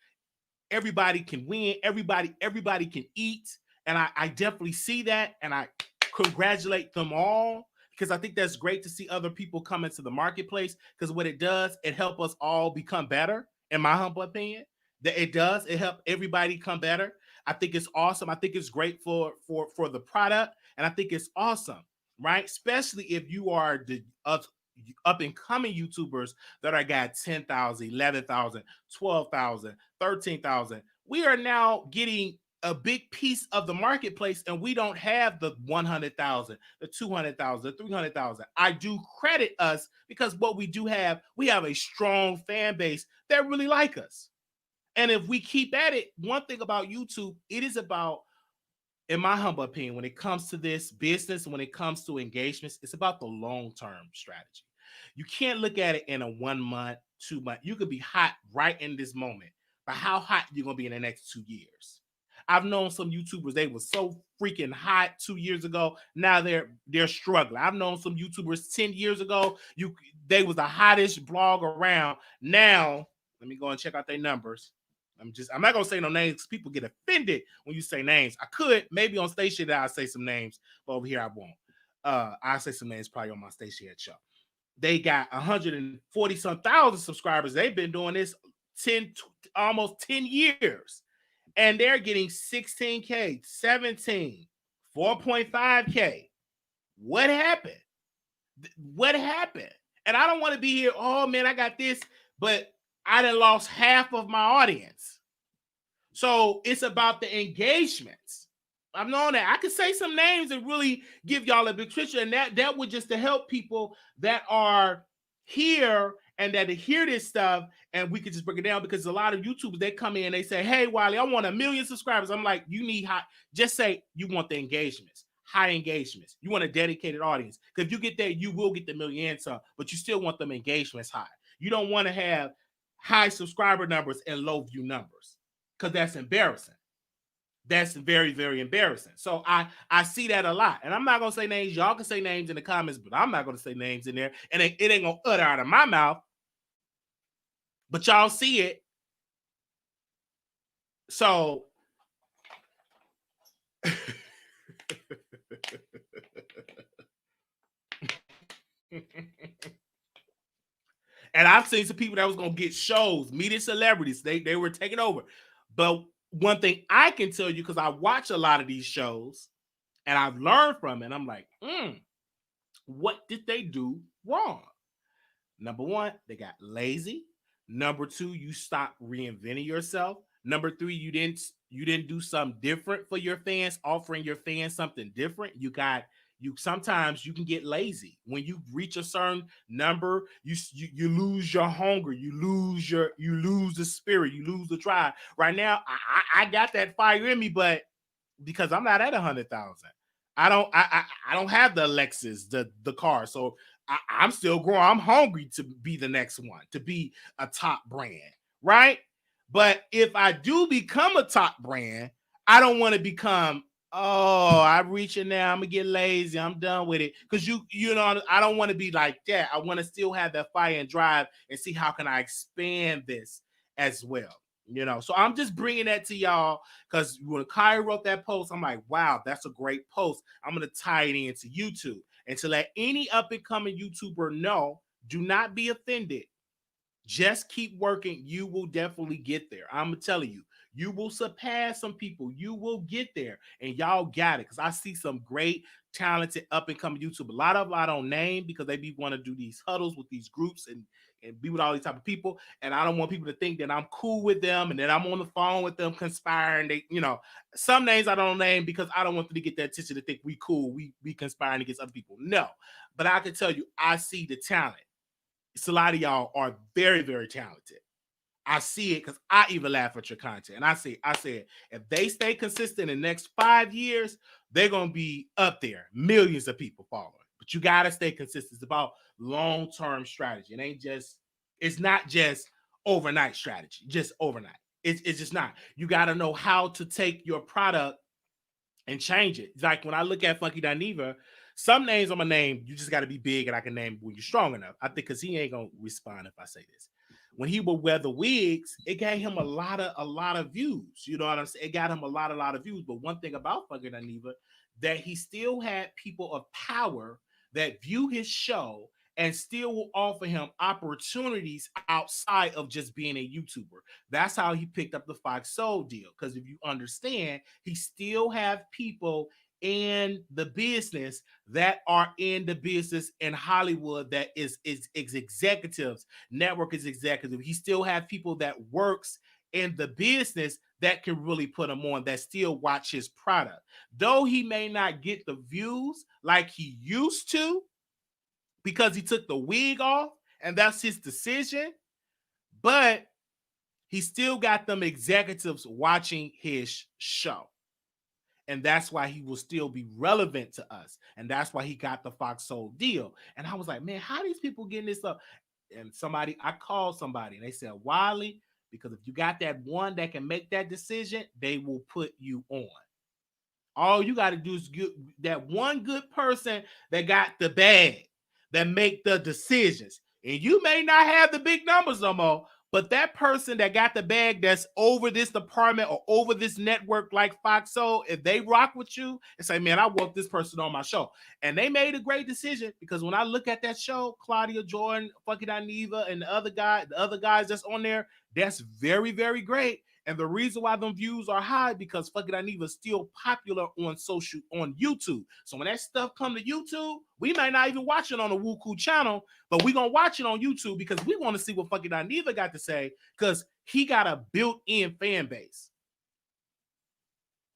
Everybody can win. Everybody can eat. And I definitely see that. And I congratulate them all because I think that's great to see other people come into the marketplace because what it does, it helps us all become better, in my humble opinion. That it does, it helps everybody come better. I think it's awesome. I think it's great for the product, and I think it's awesome, right? Especially if you are the up and coming YouTubers that are got 10,000, 11,000, 12,000, 13,000. We are now getting a big piece of the marketplace, and we don't have the 100,000, the 200,000, the 300,000. I do credit us because what we have a strong fan base that really like us. And if we keep at it, one thing about YouTube, it is about, in my humble opinion, when it comes to this business, when it comes to engagements, it's about the long-term strategy. You can't look at it in a 1 month, 2 month. You could be hot right in this moment, but how hot you're gonna be in the next 2 years? I've known some YouTubers, they were so freaking hot 2 years ago. Now they're struggling. I've known some YouTubers 10 years ago. They was the hottest blog around. Now, let me go and check out their numbers. I'm not gonna say no names because people get offended when you say names. I could maybe on station that I'll say some names, but over here I won't. I'll say some names probably on my station show. They got 140 some thousand subscribers. They've been doing this almost 10 years. And they're getting 16K, 17, 4.5K. What happened? What happened? And I don't want to be here, oh man, I got this, but I done lost half of my audience. So it's about the engagements. I'm knowing that I could say some names and really give y'all a big picture, and that would just to help people that are here and that hear this stuff, and we could just break it down because a lot of YouTubers, they come in and they say, hey, Wiley, I want 1 million subscribers. I'm like, you need high. Just say you want the engagements, high engagements. You want a dedicated audience. Because if you get there, you will get the million and some, but you still want them engagements high. You don't want to have high subscriber numbers and low view numbers because that's embarrassing. That's very, very embarrassing. So I see that a lot. And I'm not going to say names. Y'all can say names in the comments, but I'm not going to say names in there. And it ain't going to utter out of my mouth. But y'all see it. So and I've seen some people that was going to get shows, meeting celebrities. They were taking over. But one thing I can tell you, because I watch a lot of these shows and I've learned from it, I'm like, what did they do wrong? Number one, they got lazy. Number two, you stopped reinventing yourself. Number three, you didn't do something different for your fans, offering your fans something different. You sometimes you can get lazy when you reach a certain number. You lose your hunger, you lose the spirit, you lose the drive. Right now, I got that fire in me, but because I'm not at 100,000, I don't have the Lexus, the car, so I'm still growing. I'm hungry to be the next one, to be a top brand, right? But if I do become a top brand, I don't want to become, oh, I'm reaching now, I'm gonna get lazy, I'm done with it. Because you know, I don't want to be like that. I want to still have that fire and drive and see how can I expand this as well. So I'm just bringing that to y'all because when Kai wrote that post, I'm like, wow, that's a great post. I'm going to tie it into YouTube and to let any up and coming YouTuber know, do not be offended. Just keep working. You will definitely get there. I'm telling you, you will surpass some people. You will get there, and y'all got it. Because I see some great, talented up and coming YouTube. A lot of them I don't name because they want to do these huddles with these groups and and be with all these type of people. And I don't want people to think that I'm cool with them and that I'm on the phone with them conspiring. They, some names I don't name because I don't want them to get that attention to think we cool, we conspiring against other people. No, but I can tell you, I see the talent. It's a lot of y'all are very, very talented. I see it because I even laugh at your content. And I said, if they stay consistent in the next 5 years, they're going to be up there. Millions of people following. But you got to stay consistent. It's about long-term strategy. It's not just overnight strategy, just overnight. It's just not. You got to know how to take your product and change it. It's like when I look at Funky Dineva, some names I'm going to name, you just got to be big and I can name when you're strong enough. I think because he ain't going to respond if I say this. When he would wear the wigs, it gave him a lot of views. You know what I'm saying? It got him a lot of views. But one thing about Funky Dineva, that he still had people of power that view his show and still will offer him opportunities outside of just being a YouTuber. That's how he picked up the Fox Soul deal. Because if you understand, he still have people in the business that are in the business in Hollywood that is executives, network is executive. He still have people that works in the business that can really put him on, that still watch his product. Though he may not get the views like he used to because he took the wig off and that's his decision, but he still got them executives watching his show. And that's why he will still be relevant to us. And that's why he got the Fox Soul deal. And I was like, man, how these people getting this up? And I called somebody and they said, Wiley, because if you got that one that can make that decision, they will put you on. All you got to do is get that one good person that got the bag, that make the decisions. And you may not have the big numbers no more, but that person that got the bag that's over this department or over this network like Fox Soul, if they rock with you and say, man, I want this person on my show. And they made a great decision because when I look at that show, Claudia Jordan, Funky Dineva, and the other guys that's on there, that's very, very great. And the reason why them views are high because Funky Dineva is still popular on YouTube. So when that stuff come to YouTube, we might not even watch it on the Wuku channel, but we gonna watch it on YouTube because we want to see what Funky Dineva got to say because he got a built-in fan base.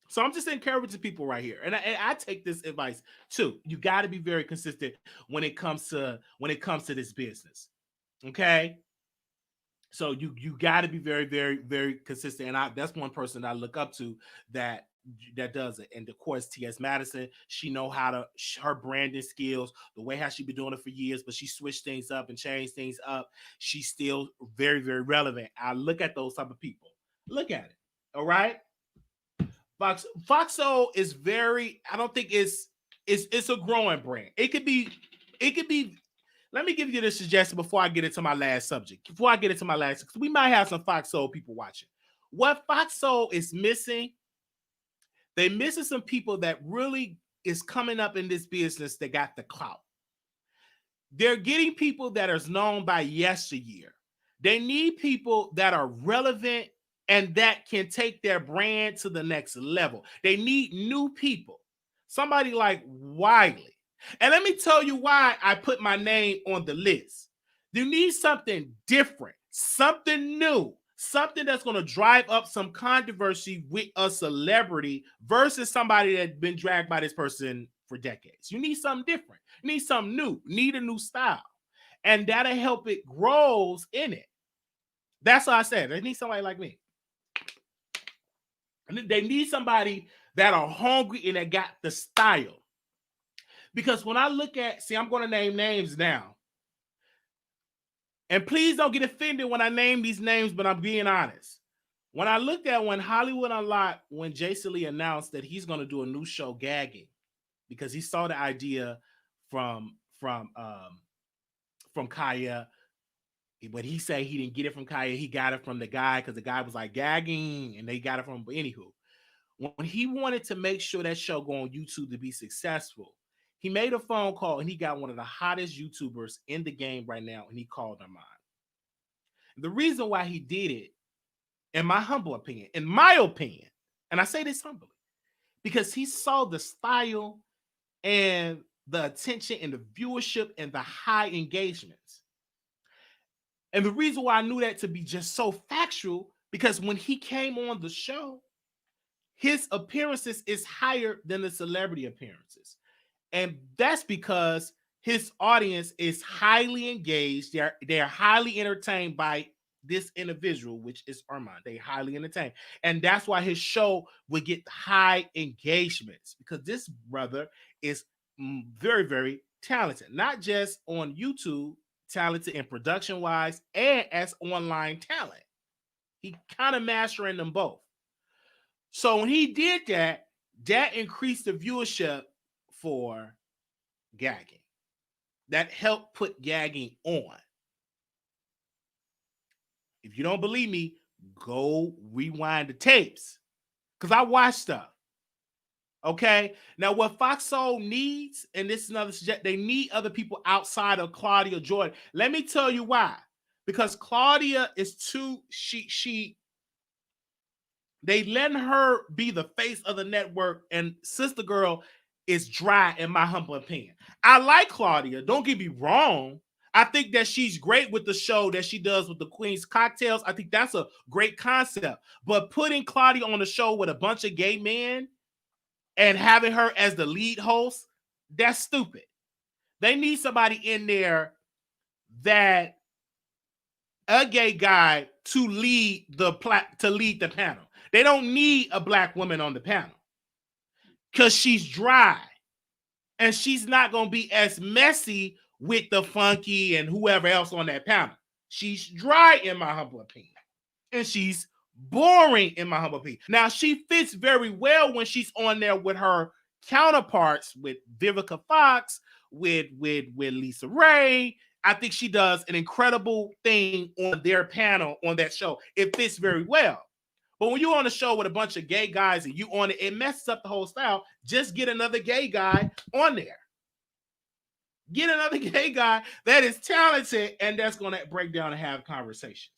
So I'm just encouraging people right here, and I take this advice too. You got to be very consistent when it comes to this business. Okay. So you got to be very, very, very consistent. And that's one person I look up to that does it. And of course, T.S. Madison, she know how to, her branding skills, the way how she been doing it for years, but she switched things up and changed things up. She's still very, very relevant. I look at those type of people. Look at it. All right. Fox Soul is very, I don't think it's a growing brand. It could be, let me give you this suggestion before I get into my last subject. We might have some Fox Soul people watching. What Fox Soul is missing, they missing some people that really is coming up in this business that got the clout. They're getting people that are known by yesteryear. They need people that are relevant and that can take their brand to the next level. They need new people. Somebody like Wiley. And let me tell you why I put my name on the list. You need something different, something new, something that's going to drive up some controversy with a celebrity versus somebody that's been dragged by this person for decades. You need something different. You need something new. You need a new style. And that'll help it grows in it. That's what I said. They need somebody like me. And they need somebody that are hungry and that got the style. Because when I look at, I'm going to name names now. And please don't get offended when I name these names, but I'm being honest. When Hollywood Unlocked, when Jason Lee announced that he's going to do a new show, Gagging, because he saw the idea from Kaya. But he said he didn't get it from Kaya. He got it from the guy because the guy was like gagging and they got it from anywho. When he wanted to make sure that show go on YouTube to be successful, he made a phone call and he got one of the hottest YouTubers in the game right now and he called her mine. The reason why he did it, in my opinion, and I say this humbly, because he saw the style and the attention and the viewership and the high engagements. And the reason why I knew that to be just so factual, because when he came on the show, his appearances is higher than the celebrity appearances. And that's because his audience is highly engaged. They're highly entertained by this individual, which is Armand. They highly entertained. And that's why his show would get high engagements, because this brother is very, very talented, not just on YouTube, talented in production wise and as online talent. He kind of mastering them both. So when he did that, that increased the viewership for gagging. That helped put gagging on. If you don't believe me, go rewind the tapes, because I watched stuff. Okay. Now, what Fox Soul needs, and this is another suggestion, they need other people outside of Claudia Jordan. Let me tell you why. Because Claudia is too, they letting her be the face of the network, and Sister Girl is dry, in my humble opinion. I like Claudia. Don't get me wrong. I think that she's great with the show that she does with the Queen's Cocktails. I think that's a great concept. But putting Claudia on the show with a bunch of gay men and having her as the lead host, that's stupid. They need somebody in there that a gay guy to lead the panel. They don't need a black woman on the panel because she's dry and she's not going to be as messy with the funky and whoever else on that panel. She's dry, in my humble opinion, and she's boring, in my humble opinion. Now, she fits very well when she's on there with her counterparts, with Vivica Fox, with Lisa Ray. I think she does an incredible thing on their panel on that show. It fits very well. But when you're on a show with a bunch of gay guys and you on it, it messes up the whole style. Just get another gay guy on there. Get another gay guy that is talented and that's going to break down and have conversations.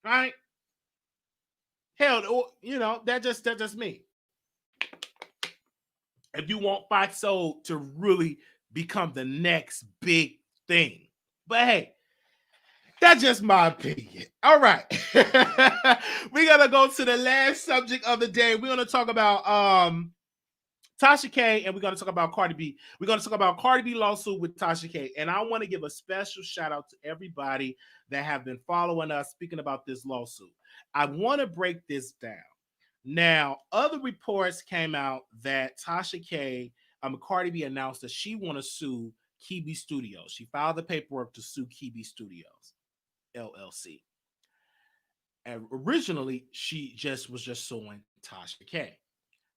Right? Hell, you know, that's just me. If you want Fox Soul to really become the next big thing. But hey, that's just my opinion. All right. We're going to go to the last subject of the day. We're going to talk about Tasha K, and we're going to talk about Cardi B. We're going to talk about Cardi B lawsuit with Tasha K. And I want to give a special shout out to everybody that have been following us speaking about this lawsuit. I want to break this down. Now, other reports came out that Tasha K, Cardi B announced that she want to sue Kibi Studios. She filed the paperwork to sue Kibi Studios, LLC. And originally, she was just suing Tasha K.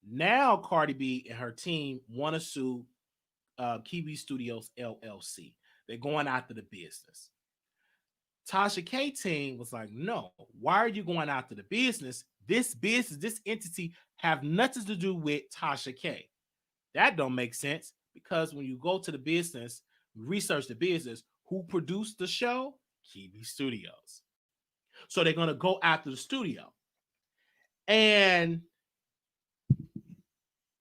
Now, Cardi B and her team want to sue Kibi Studios, LLC. They're going after the business. Tasha K team was like, no, why are you going after the business? This business, this entity have nothing to do with Tasha K. That don't make sense, because when you go to the business, research the business, who produced the show? Kibi Studios. So they're going to go after the studio. And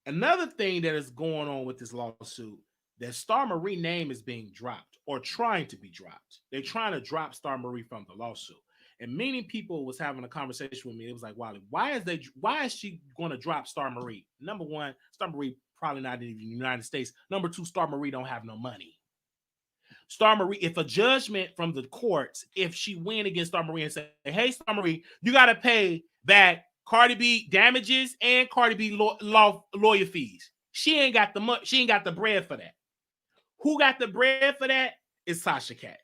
another thing that is going on with this lawsuit, that Star Marie name is being dropped or trying to be dropped. They're trying to drop Star Marie from the lawsuit. And many people was having a conversation with me. It was like, Wiley, why is she going to drop Star Marie? Number one, Star Marie probably not in the United States. Number two, Star Marie don't have no money. Star Marie, if a judgment from the courts, if she win against Star Marie and say, hey, Star Marie, you got to pay back Cardi B damages and Cardi B lawyer fees. She ain't got the money. She ain't got the bread for that. Who got the bread for that? Is Tasha K.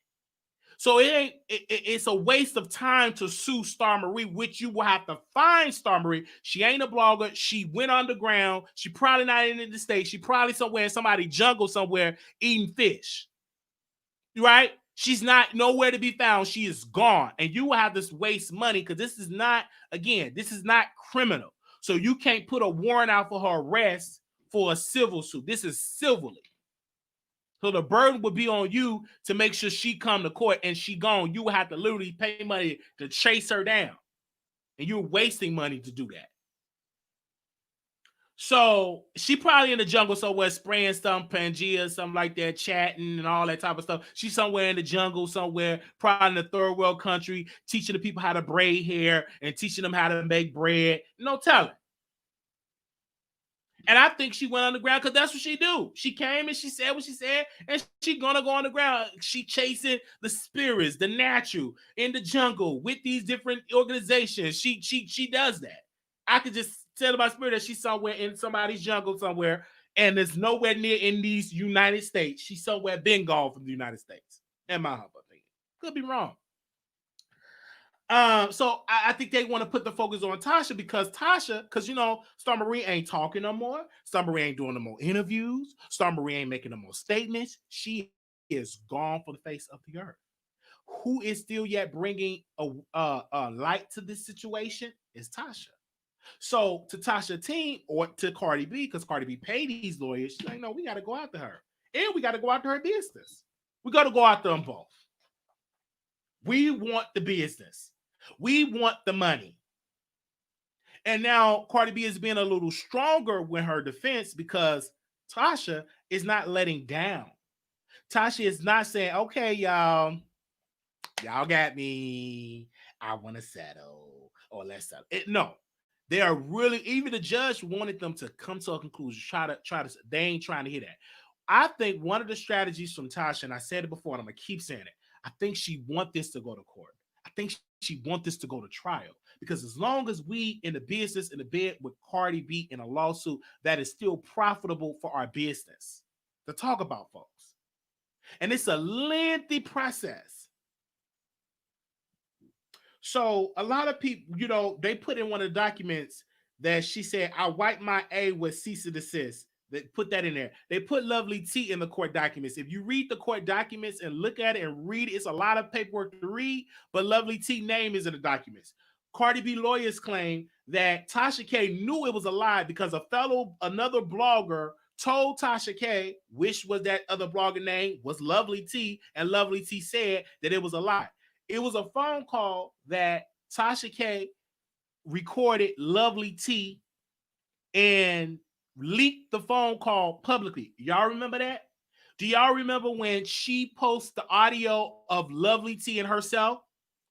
So it's a waste of time to sue Star Marie, which you will have to find Star Marie. She ain't a blogger. She went underground. She probably not in the States. She probably somewhere in somebody's jungle somewhere eating fish. Right? She's not nowhere to be found. She is gone. And you will have to waste money, because this is not criminal. So you can't put a warrant out for her arrest for a civil suit. This is civilly. So the burden would be on you to make sure she come to court, and she gone. You would have to literally pay money to chase her down. And you're wasting money to do that. So she probably in the jungle somewhere spraying some Pangea, something like that, chatting and all that type of stuff. She's somewhere in the jungle, somewhere, probably in a third world country, teaching the people how to braid hair and teaching them how to make bread. No telling. And I think she went underground because that's what she do. She came and she said what she said, and she gonna go underground. She chasing the spirits, the natural in the jungle with these different organizations. She does that. I could just tell by spirit that she's somewhere in somebody's jungle somewhere, and there's nowhere near in these United States. She's somewhere been gone from the United States. In my humble opinion, could be wrong. So I think they want to put the focus on Tasha because Star Marie ain't talking no more. Star Marie ain't doing no more interviews. Star Marie ain't making no more statements. She is gone from the face of the earth. Who is still yet bringing a light to this situation is Tasha. So to Tasha team or to Cardi B, because Cardi B paid these lawyers, she's like, no, we got to go after her, and we got to go after her business. We got to go after them both. We want the business. We want the money. And now Cardi B is being a little stronger with her defense because Tasha is not letting down. Tasha is not saying, okay, y'all got me. I want to settle or let's settle. No, they are really, even the judge wanted them to come to a conclusion. They ain't trying to hear that. I think one of the strategies from Tasha, and I said it before, and I'm going to keep saying it, I think she wants this to go to court. I think she wants this to go to trial because as long as we in the business in the bed with Cardi B in a lawsuit, that is still profitable for our business to talk about, folks. And it's a lengthy process. So a lot of people, they put in one of the documents that she said, I wipe my A with cease and desist. They put that in there. They put Lovely T in the court documents. If you read the court documents and look at it and read it, it's a lot of paperwork to read, but Lovely T name is in the documents. Cardi B lawyers claim that Tasha K knew it was a lie because another blogger told Tasha K, which was that other blogger name, was Lovely T, and Lovely T said that it was a lie. It was a phone call that Tasha K recorded Lovely T and leaked the phone call publicly. Y'all remember that? Do y'all remember when she posted the audio of Lovely T and herself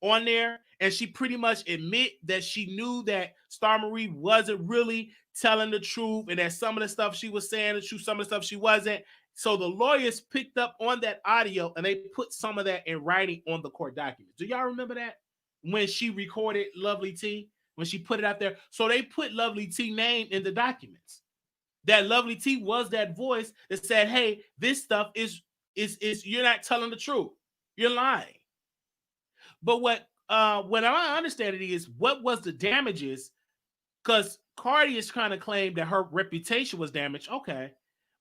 on there, and she pretty much admit that she knew that Star Marie wasn't really telling the truth, and that some of the stuff she was saying the truth, some of the stuff she wasn't. So the lawyers picked up on that audio and they put some of that in writing on the court documents. Do y'all remember that? When she recorded Lovely T, when she put it out there. So they put Lovely T name in the documents. That Lovely T was that voice that said, hey, this stuff is you're not telling the truth. You're lying. But what I understand it is, what was the damages? Because Cardi is trying to claim that her reputation was damaged. Okay.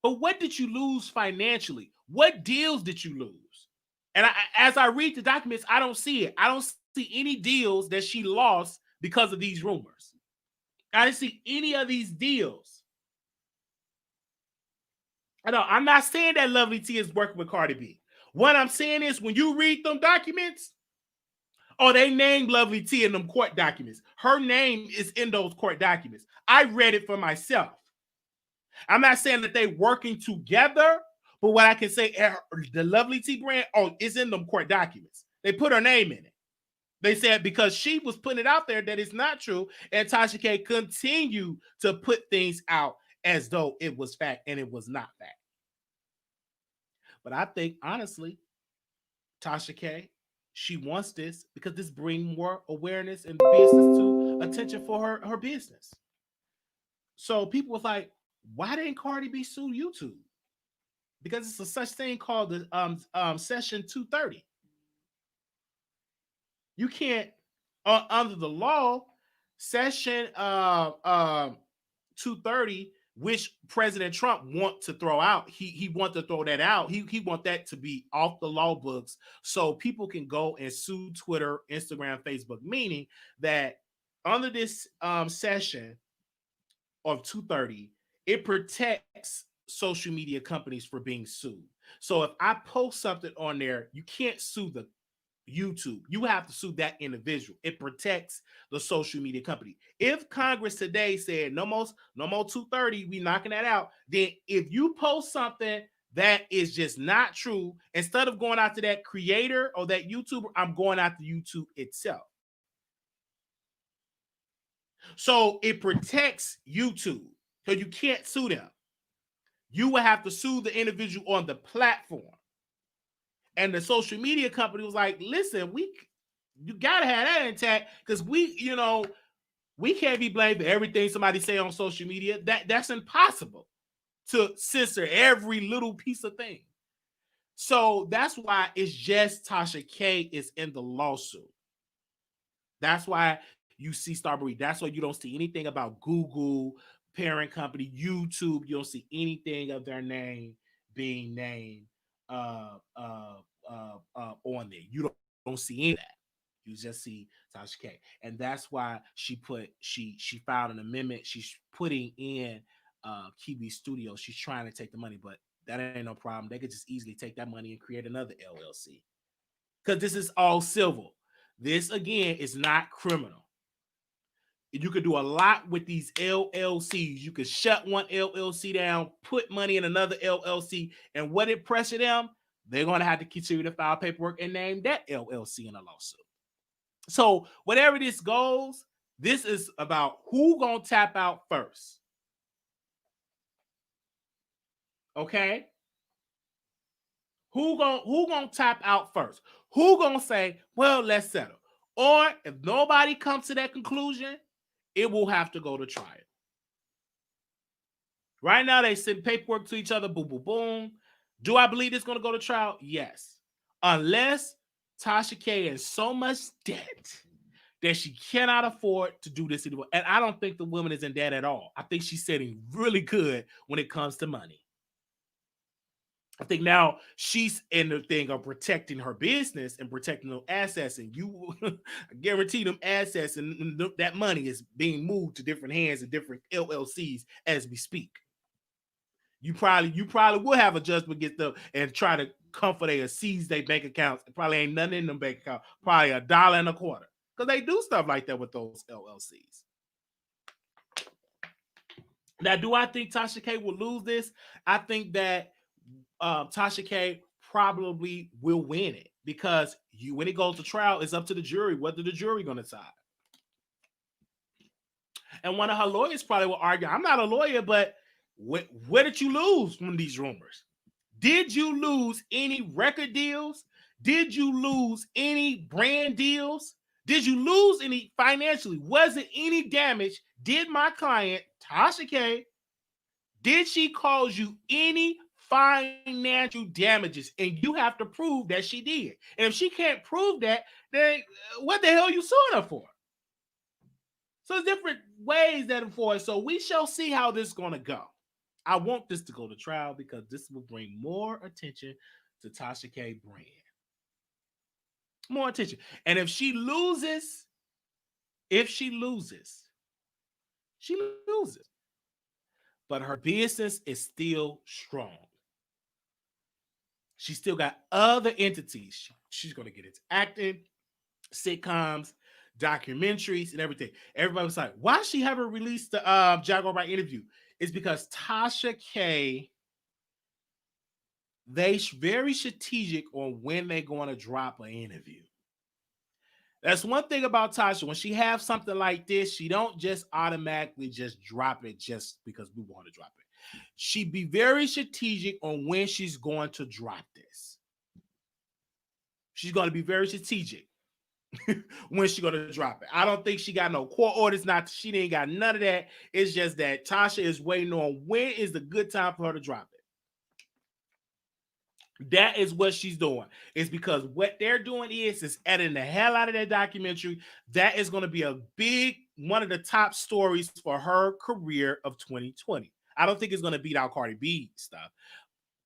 But what did you lose financially? What deals did you lose? And as I read the documents, I don't see it. I don't see any deals that she lost because of these rumors. I didn't see any of these deals. I know I'm not saying that Lovely T is working with Cardi B. What I'm saying is when you read them documents, they named Lovely T in them court documents. Her name is in those court documents. I read it for myself. I'm not saying that they're working together, but what I can say, the Lovely T brand, is in them court documents. They put her name in it. They said because she was putting it out there that it's not true, and Tasha K continued to put things out as though it was fact, and it was not fact. But I think, honestly, Tasha K, she wants this because this brings more awareness and business to attention for her business. So people was like, why didn't Cardi B sue YouTube? Because it's a such thing called the Session 230. You can't, under the law, Session 230, which President Trump want to throw out. He want to throw that out. He want that to be off the law books so people can go and sue Twitter, Instagram, Facebook, meaning that under this session of 230, it protects social media companies for being sued. So if I post something on there, you can't sue YouTube. You have to sue that individual. It protects the social media company. If Congress today said no more 230, we knocking that out, then if you post something that is just not true, instead of going after that creator or that YouTuber, I'm going after YouTube itself. So it protects YouTube. So you can't sue them. You will have to sue the individual on the platform. And the social media company was like, listen, you gotta have that intact because we can't be blamed for everything somebody say on social media. That's impossible to censor every little piece of thing. So that's why it's just Tasha K is in the lawsuit. That's why you see Starbury. That's why you don't see anything about Google, parent company, YouTube. You don't see anything of their name being named on there. You don't see any of that. You just see Tasha K, and that's why she filed an amendment. She's putting in Kiwi Studios. She's trying to take the money, but that ain't no problem. They could just easily take that money and create another LLC because this is all civil. This again is not criminal. You could do a lot with these LLCs. You could shut one LLC down, put money in another LLC, and what it pressure them, they're going to have to continue to file paperwork and name that LLC in a lawsuit. So whatever this goes, this is about who gonna tap out first. Okay? Who gonna tap out first? Who gonna say, well, let's settle? Or if nobody comes to that conclusion, it will have to go to trial. Right now, they send paperwork to each other, boom, boom, boom. Do I believe it's going to go to trial? Yes. Unless Tasha K has so much debt that she cannot afford to do this anymore. And I don't think the woman is in debt at all. I think she's sitting really good when it comes to money. I think now she's in the thing of protecting her business and protecting those assets. And you guarantee them assets and that money is being moved to different hands and different LLCs as we speak. You probably will have a judgment against them and try to comfort they or seize their bank accounts. It probably ain't nothing in them bank accounts. Probably $1.25. Because they do stuff like that with those LLCs. Now, do I think Tasha K will lose this? I think that Tasha K probably will win it because when it goes to trial, it's up to the jury. What the jury going to decide? And one of her lawyers probably will argue, I'm not a lawyer, but where did you lose from these rumors? Did you lose any record deals? Did you lose any brand deals? Did you lose any financially? Was it any damage? Did my client, Tasha K, did she cause you any financial damages? And you have to prove that she did. And if she can't prove that, then what the hell are you suing her for? So there's different ways that for it. So we shall see how this is going to go. I want this to go to trial because this will bring more attention to Tasha K brand. More attention. And if she loses, she loses. But her business is still strong. She still got other entities. She's going to get into acting, sitcoms, documentaries, and everything. Everybody was like, why she haven't released the Jaguar Wright interview? It's because Tasha K, they very strategic on when they're going to drop an interview. That's one thing about Tasha. When she have something like this, she don't just automatically just drop it just because we want to drop it. She be very strategic on when she's going to drop this. She's going to be very strategic when she's going to drop it. I don't think she got no court orders. She ain't got none of that. It's just that Tasha is waiting on when is the good time for her to drop it. That is what she's doing. It's because what they're doing is editing the hell out of that documentary. That is going to be a big one of the top stories for her career of 2020. I don't think it's going to beat out Cardi B stuff.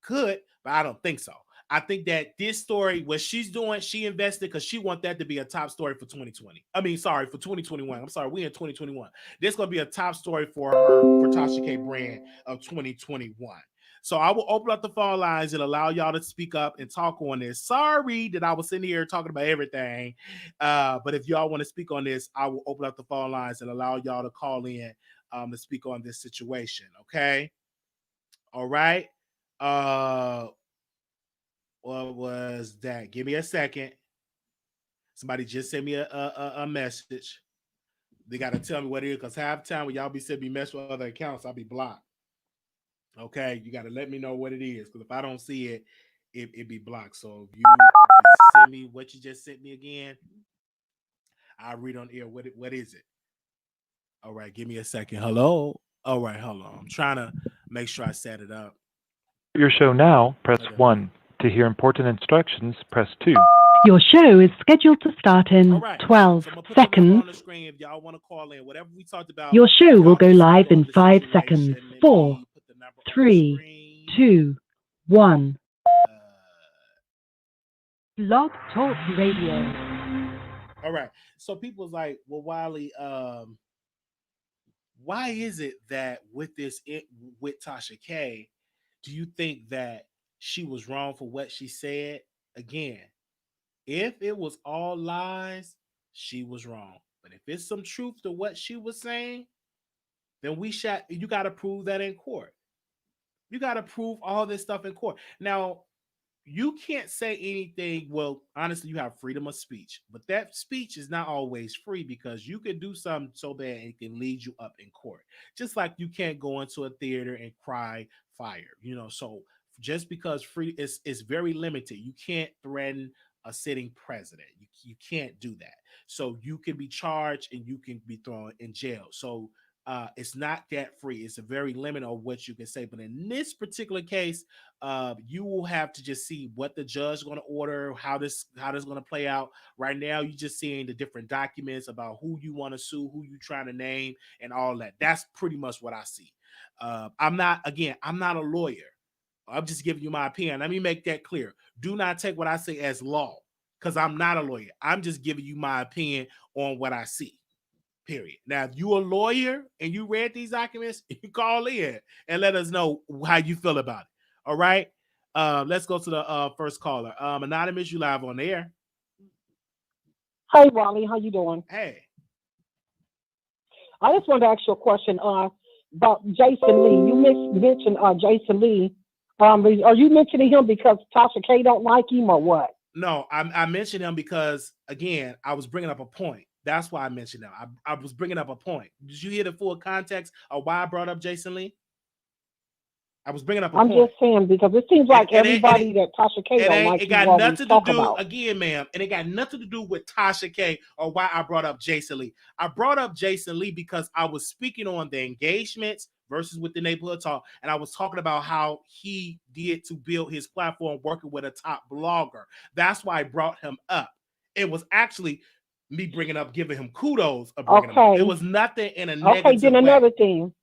Could, but I don't think so. I think that this story, what she's doing, she invested because she wants that to be a top story for 2020. For 2021. I'm sorry, we in 2021. This is going to be a top story for her, for Tasha K brand of 2021. So I will open up the phone lines and allow y'all to speak up and talk on this. Sorry that I was sitting here talking about everything. But if y'all want to speak on this, I will open up the phone lines and allow y'all to call in to speak on this situation. Okay. All right. What was that? Give me a second. Somebody just sent me a message. They got to tell me what it is, because half the time when y'all be sending me mess with other accounts, I'll be blocked. Okay, you got to let me know what it is, because if I don't see it, it be blocked. So if you send me what you just sent me again, I'll read on air. What is it? All right, give me a second. Hello. All right, hold on. I'm trying to make sure I set it up. Your show now, press Okay. 1. To hear important instructions, press 2. Your show is scheduled to start in All right. 12 So I'm gonna put the number seconds. on the screen if y'all want to call in. Whatever we talked about, Your show will y'all go can speak live on in the 5 situation. seconds. Let 4, me put the number on the 3, screen. 2, 1. Blog Talk Radio. All right. So people's like, well, Wiley, why is it that with Tasha K, do you think that she was wrong for what she said? Again, if it was all lies, she was wrong. But if it's some truth to what she was saying, then you got to prove that in court. You got to prove all this stuff in court. Now, you can't say anything. Well, honestly, you have freedom of speech, but that speech is not always free, because you could do something so bad it can lead you up in court. Just like you can't go into a theater and cry fire, So just because free is very limited, you can't threaten a sitting president. You can't do that. So you can be charged and you can be thrown in jail. So it's not that free. It's a very limit of what you can say. But in this particular case, you will have to just see what the judge is going to order, how this going to play out. Right now, you're just seeing the different documents about who you want to sue, who you trying to name, and all that. That's pretty much what I see. I'm not a lawyer. I'm just giving you my opinion. Let me make that clear. Do not take what I say as law, because I'm not a lawyer. I'm just giving you my opinion on what I see. Period. Now, if you're a lawyer and you read these documents, you call in and let us know how you feel about it. All right. Let's go to the first caller. Anonymous, you live on the air. Hey, Wiley, how you doing? Hey. I just wanted to ask you a question about Jason Lee. You mentioned Jason Lee. Are you mentioning him because Tasha K don't like him or what? No, I mentioned him because, again, I was bringing up a point. That's why I mentioned him. I was bringing up a point. Did you hear the full context of why I brought up Jason Lee? I was bringing up a point. I'm just saying, because it seems like everybody that Tasha K don't like, it got you nothing talk to do about. again, ma'am, and it got nothing to do with Tasha K or why I brought up Jason Lee. I brought up Jason Lee because I was speaking on the engagements versus with the neighborhood talk, and I was talking about how he did to build his platform working with a top blogger. That's why I brought him up. It was actually me giving him kudos of bringing him up. It was nothing in a negative Okay, then another way. thing.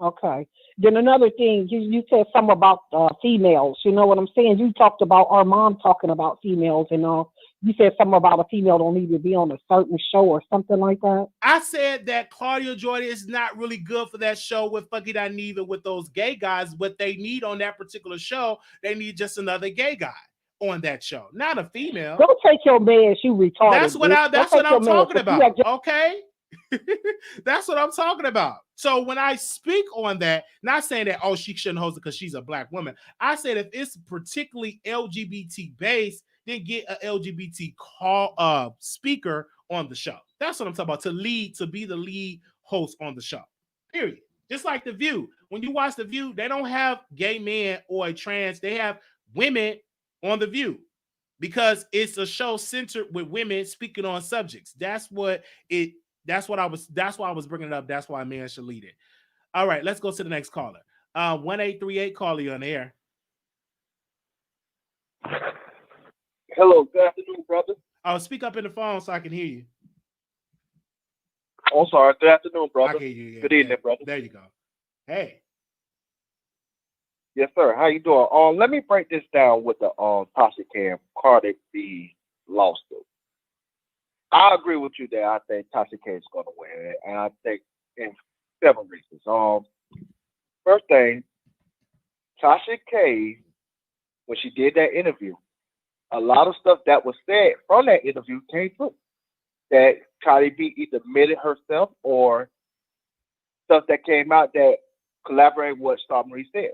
Okay. Then another thing, you said something about females. You know what I'm saying? You talked about our mom talking about females and all. You said something about a female don't need to be on a certain show or something like that. I said that Claudia Jordan is not really good for that show with Fucky That Neither with those gay guys. What they need on that particular show, they need just another gay guy on that show, not a female. Don't take your man, you retarded. That's what I'm talking about. Okay. That's what I'm talking about. So when I speak on that, not saying that, oh, she shouldn't host it because she's a black woman. I said if it's particularly LGBT based, then get an LGBT speaker on the show. That's what I'm talking about. To be the lead host on the show. Period. Just like The View. When you watch The View, they don't have gay men or a trans. They have women on The View, because it's a show centered with women speaking on subjects. That's why I was bringing it up. That's why a man should lead it. All right, let's go to the next caller. 1838, caller, you on the air. Hello, good afternoon, brother. Oh, speak up in the phone so I can hear you. Oh, sorry. Good afternoon, brother. I can hear you. Yeah. Good evening, brother. There you go. Hey. Yes, sir. How you doing? Let me break this down with the Tasha K and Cardi B lawsuit. I agree with you there. I think Tasha K is going to win, and I think in several reasons. First thing, Tasha K, when she did that interview, a lot of stuff that was said from that interview came through. That Cardi B either admitted herself or stuff that came out that collaborated with what Star Marie said.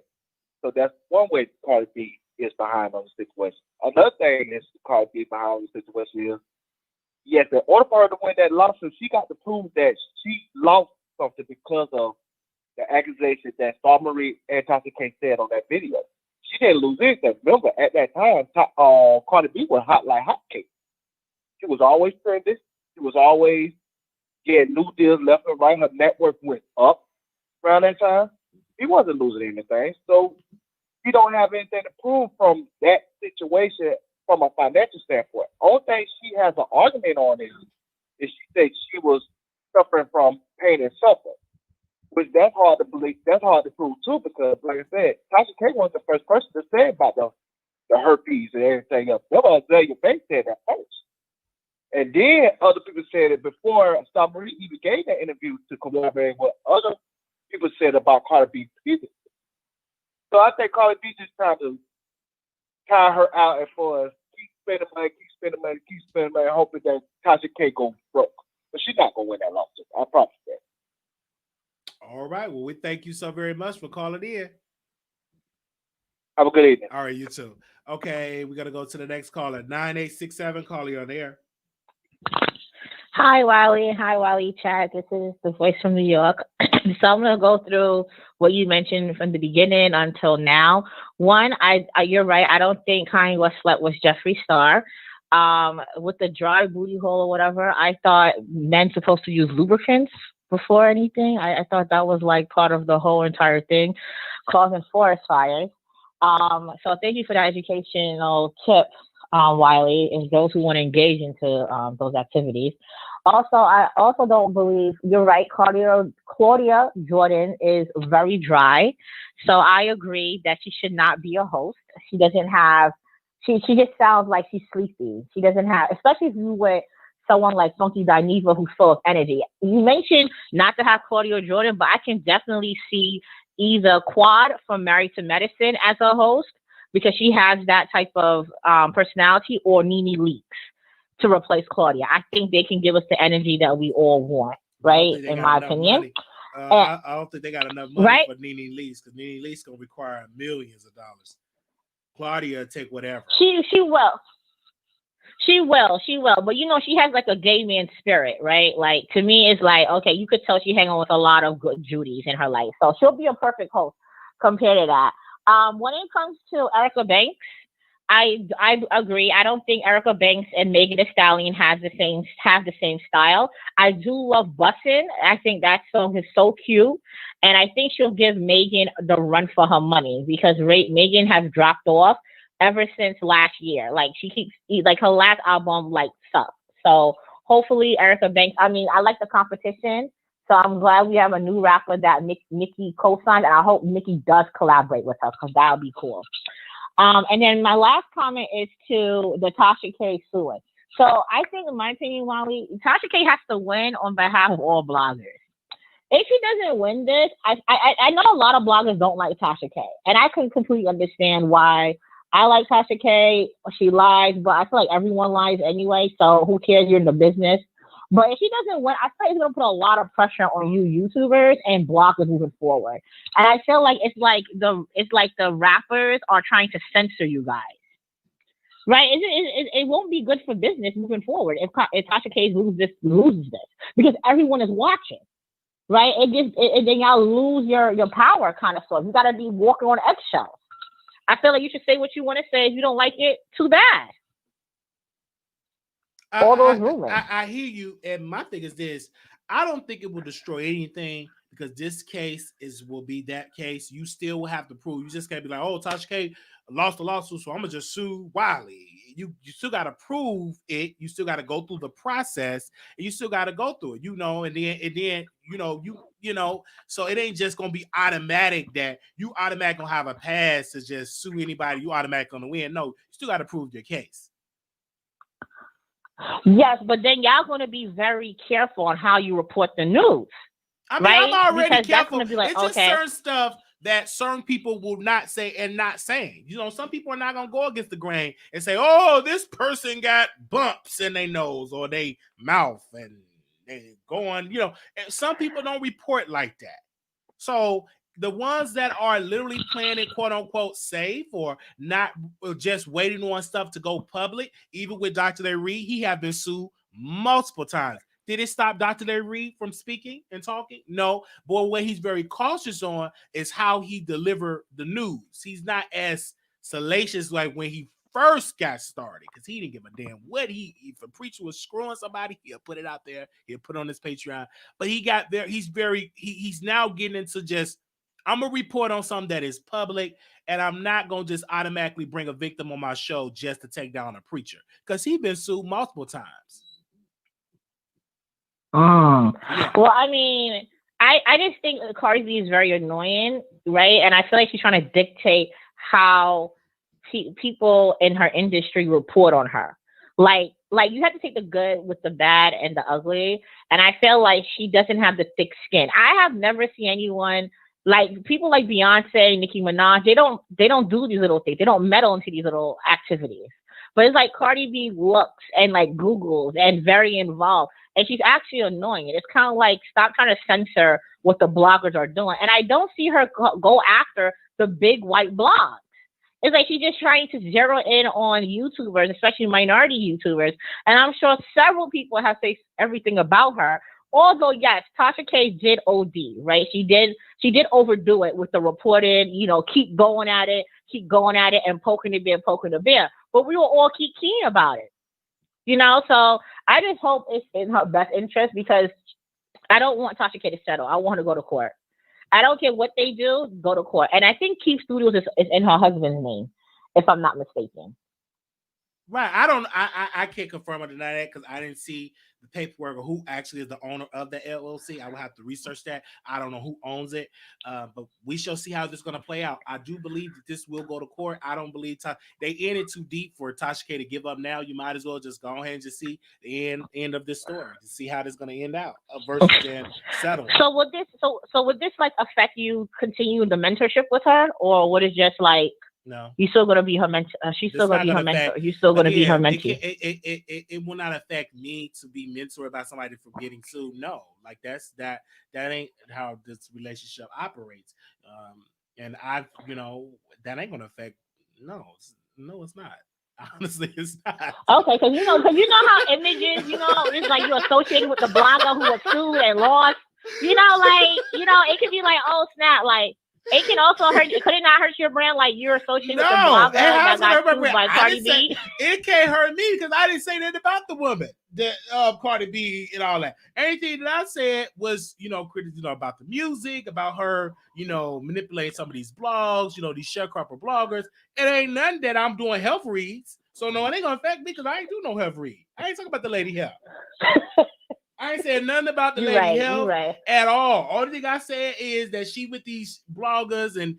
So that's one way Cardi B is behind on the situation. Another thing is Cardi B behind the situation is, yes, in order for her to win that lawsuit, she got to prove that she lost something because of the accusation that Star Marie and Tasha K said on that video. She didn't lose anything. Remember, at that time, Cardi B was hot like hotcakes. She was always trending. She was always getting new deals left and right. Her network went up around that time. She wasn't losing anything. So she don't have anything to prove from that situation from a financial standpoint. Only thing she has an argument on is she said she was suffering from pain and suffering. Which that's hard to believe. That's hard to prove too, because like I said, Tasha K was the first person to say about the herpes and everything else. Remember, Azalea Banks said that first. And then other people said it before Star Marie even gave that interview to collaborate with other people said about Cardi B previously. So I think Cardi B just trying to tie her out and for us, keep spending money, hoping that Tasha K go broke. But she's not gonna win that lawsuit. I promise that. All right. Well, we thank you so very much for calling in. Have a good evening. All right, you too. Okay, we got to go to the next caller. 9867, caller, on air. Hi, Wiley. Hi, Wiley Chat. This is the voice from New York. So I'm going to go through what you mentioned from the beginning until now. One, you're right. I don't think Kanye West slept with Jeffree Star. With the dry booty hole or whatever, I thought men supposed to use lubricants before anything. I thought that was like part of the whole entire thing, causing forest fires. So thank you for that educational tip, Wiley, and those who want to engage into those activities. Also, I also don't believe you're right. Claudia Jordan is very dry, so I agree that she should not be a host. She doesn't have. She just sounds like she's sleepy. She doesn't have, especially if you with someone like Funky Dineva who's full of energy. You mentioned not to have Claudia Jordan, but I can definitely see either Quad from Married to Medicine as a host because she has that type of personality, or Nene Leakes to replace Claudia. I think they can give us the energy that we all want, right? In my opinion. I don't think they got enough money right? for Nene Leakes, because Nene Leakes going to require millions of dollars. Claudia take whatever. She will. She will. But, you know, she has like a gay man spirit, right? Like, to me, it's like, okay, you could tell she hang on with a lot of good Judies in her life. So she'll be a perfect host compared to that. When it comes to Erica Banks, I agree. I don't think Erica Banks and Megan Thee Stallion have the same style. I do love Bussin'. I think that song is so cute. And I think she'll give Megan the run for her money because Megan has dropped off ever since last year. Like, she keeps, like, her last album, like, sucked. So hopefully Erica Banks, I mean, I like the competition. So I'm glad we have a new rapper that Nicki co-signed, and I hope Nicki does collaborate with her because that would be cool. And then my last comment is to the Tasha K suing. So I think, in my opinion, Tasha K has to win on behalf of all bloggers. If she doesn't win this, I know a lot of bloggers don't like Tasha K, and I can completely understand why. I like Tasha K. She lies, but I feel like everyone lies anyway, so who cares? You're in the business. But if she doesn't win, I feel like it's going to put a lot of pressure on you YouTubers and bloggers moving forward. And I feel like it's like the rappers are trying to censor you guys. Right? It won't be good for business moving forward if Tasha K loses this because everyone is watching. Right? Then y'all lose your power kind of stuff. You got to be walking on eggshells. I feel like you should say what you want to say. If you don't like it, too bad. All those rumors. I hear you, and my thing is this: I don't think it will destroy anything because this case will be that case. You still will have to prove. You just can't be like, "Oh, Tasha K lost the lawsuit, so I'm gonna just sue Wiley." You still got to prove it. You still got to go through the process, and you still got to go through it. You know, and then you know. So it ain't just gonna be automatic that you automatically gonna have a pass to just sue anybody. You automatically gonna win. No, you still got to prove your case. Yes, but then y'all going to be very careful on how you report the news. I mean, right? I'm already because careful. That's be like, it's just certain stuff that certain people will not say and not saying. You know, some people are not going to go against the grain and say, oh, this person got bumps in their nose or they mouth and they go on, you know, and some people don't report like that. So the ones that are literally playing it quote unquote safe or not just waiting on stuff to go public, even with Dr. Larry Reed, he have been sued multiple times. Did it stop Dr. Larry Reed from speaking and talking? No. But what he's very cautious on is how he delivered the news. He's not as salacious like when he first got started, because he didn't give a damn what if a preacher was screwing somebody, he'll put it out there, he'll put it on his Patreon. But he got there, he's now getting into just, I'm gonna report on something that is public, and I'm not gonna just automatically bring a victim on my show just to take down a preacher, because he's been sued multiple times. Yeah. Well, I mean, I just think Cardi B is very annoying, right? And I feel like she's trying to dictate how people in her industry report on her. Like you have to take the good with the bad and the ugly. And I feel like she doesn't have the thick skin. I have never seen anyone like people like Beyonce, Nicki Minaj. They don't do these little things. They don't meddle into these little activities. But it's like Cardi B looks and like Googles and very involved. And she's actually annoying. It's kind of like, stop trying to censor what the bloggers are doing. And I don't see her go after the big white blogs. It's like she's just trying to zero in on YouTubers, especially minority YouTubers. And I'm sure several people have said everything about her. Although, yes, Tasha K did OD, right? She did overdo it with the reported, you know, keep going at it and poking the bear. But we will all keep keen about it. You know, so I just hope it's in her best interest, because I don't want Tasha K to settle. I want her to go to court. I don't care what they do, go to court. And I think Keith Studios is in her husband's name, if I'm not mistaken. Right. I can't confirm or deny that because I didn't see the paperwork or who actually is the owner of the LLC. I will have to research that. I don't know who owns it, but we shall see how this is going to play out. I do believe that this will go to court. I don't believe they in it too deep for Tasha K to give up now. You might as well just go ahead and just see the end of this story to see how this is going to end out versus then settle. So would this like affect you continuing the mentorship with her, or would it just like? No, you're still gonna be her mentor. She's still gonna be her mentor. You're still gonna be her mentee. It will not affect me to be mentored by somebody for getting sued. No, like that ain't how this relationship operates. And that ain't gonna affect. No, it's not. Honestly, it's not. Okay, because you know how images, it's like you're associated with the blogger who was sued and lost. It could be like, oh snap, like. It can also hurt. Could it not hurt your brand? Like you're associated with the blogger that got sued by Cardi B. It can't hurt me because I didn't say that about the woman that Cardi B and all that. Anything that I said was, critical, about the music, about her, manipulating some of these blogs, these sharecropper bloggers. It ain't nothing that I'm doing health reads. So no, it ain't gonna affect me because I ain't do no health read. I ain't talking about the lady health. I ain't said nothing about the lady health at all. Only thing I said is that she with these bloggers and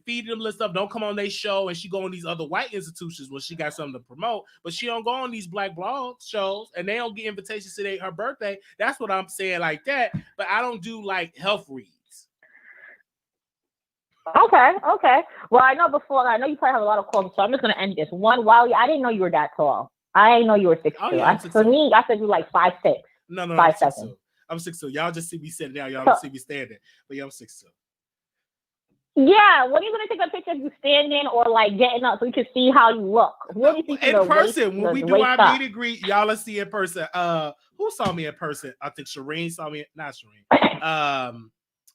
feeding them little stuff, don't come on their show, and she go on these other white institutions when she got something to promote, but she don't go on these black blog shows, and they don't get invitations to her birthday. That's what I'm saying like that, but I don't do like health reads. Okay. Well, I know you probably have a lot of calls, so I'm just going to end this. One, Wiley, I didn't know you were that tall. I didn't know you were 6'2". Oh, yeah, For me, I said you like 5'6". No, 5'7". I'm 6'2". Y'all just see me sitting down. Y'all don't see me standing. But yeah, I'm 6'2". Yeah, when are you gonna take a picture of you standing or like getting up so we can see how you look? Really in person, when we do our meet and greet, y'all will see in person. Who saw me in person? I think Shireen saw me. Not Shireen.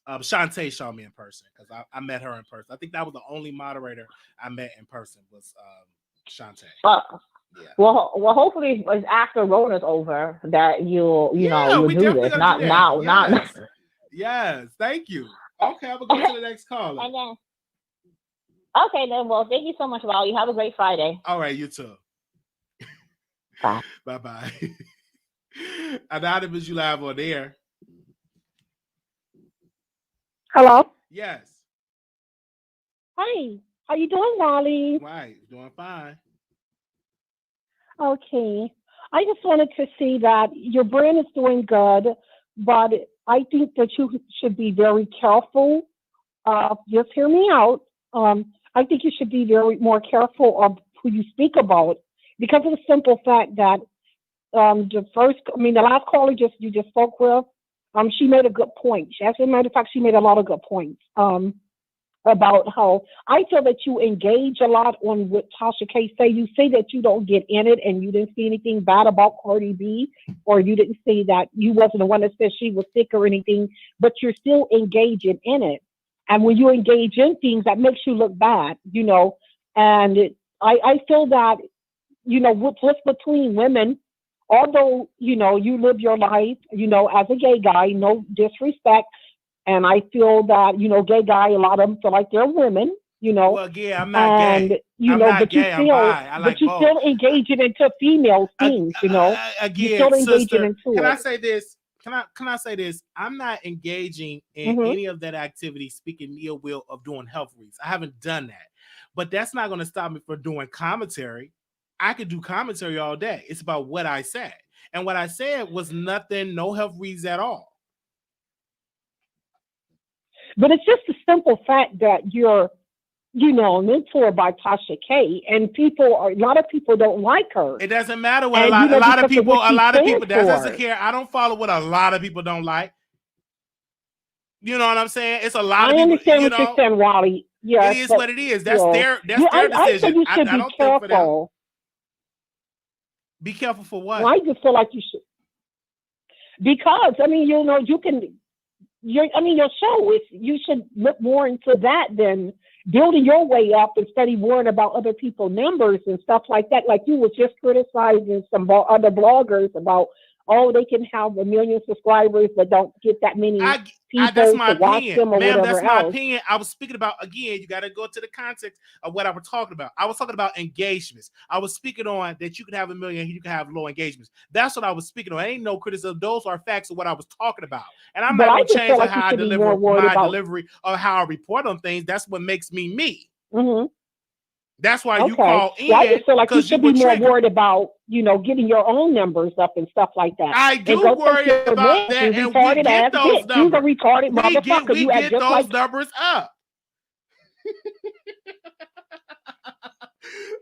Shantae saw me in person because I met her in person. I think that was the only moderator I met in person was Shantae. Yeah. Well, hopefully it's after Rona's over that you'll do this. Not now. Yes. Yes, thank you. Okay, I'm gonna go to the next caller. And then, okay, then. Well, thank you so much, Val. You have a great Friday. All right, you too. Bye. Bye. Anonymous, you live on there. Hello. Yes. Hi. How you doing, Wally? Right, doing fine. Okay. I just wanted to see that your brand is doing good, but I think that you should be very careful just hear me out. I think you should be very more careful of who you speak about because of the simple fact that the last caller you just spoke with, she made a good point. As a matter of fact, she made a lot of good points. About how I feel that you engage a lot on what Tasha K say. You say that you don't get in it and you didn't see anything bad about Cardi B, or you didn't say that you wasn't the one that said she was sick or anything, but you're still engaging in it. And when you engage in things, that makes you look bad, And I feel that, what's between women, although, you live your life, as a gay guy, no disrespect. And I feel that, gay guy, a lot of them feel like they're women, Well, yeah, I'm not gay. I'm not gay. I'm bi. I like both. Still engaging into female things, Again, you're still engaging sister, into can it. I say this? Can I say this? I'm not engaging in any of that activity, speaking ill will of doing health reads. I haven't done that. But that's not going to stop me from doing commentary. I could do commentary all day. It's about what I said. And what I said was nothing, no health reads at all. But it's just the simple fact that you're, mentored by Tasha K, and a lot of people don't like her. It doesn't matter what a lot of people, that doesn't care. I don't follow what a lot of people don't like. You know what I'm saying? It's a lot of people. I understand what you're saying, Wiley. Yeah, it is what it is. That's their decision. I think you should be careful. Be careful for what? Well, I just feel like you should, because you can. Your show is, you should look more into that than building your way up instead of worrying about other people's numbers and stuff like that. Like you were just criticizing some other bloggers about, they can have 1 million subscribers but don't get that many people that's my to watch opinion. them or Ma'am, whatever that's my else. opinion. I was speaking about, again, you got to go to the context of what I was talking about. I was talking about engagements. I was speaking on that you can have 1 million, you can have low engagements. That's what I was speaking on. Ain't no criticism. Those are facts of what I was talking about. And I'm not going to change how I deliver my delivery or how I report on things. That's what makes me me. Mm-hmm. That's why you call in. I just feel like you should be more worried about, getting your own numbers up and stuff like that. I do worry about that, and we get those numbers. You're a retarded motherfucker. We get those numbers up.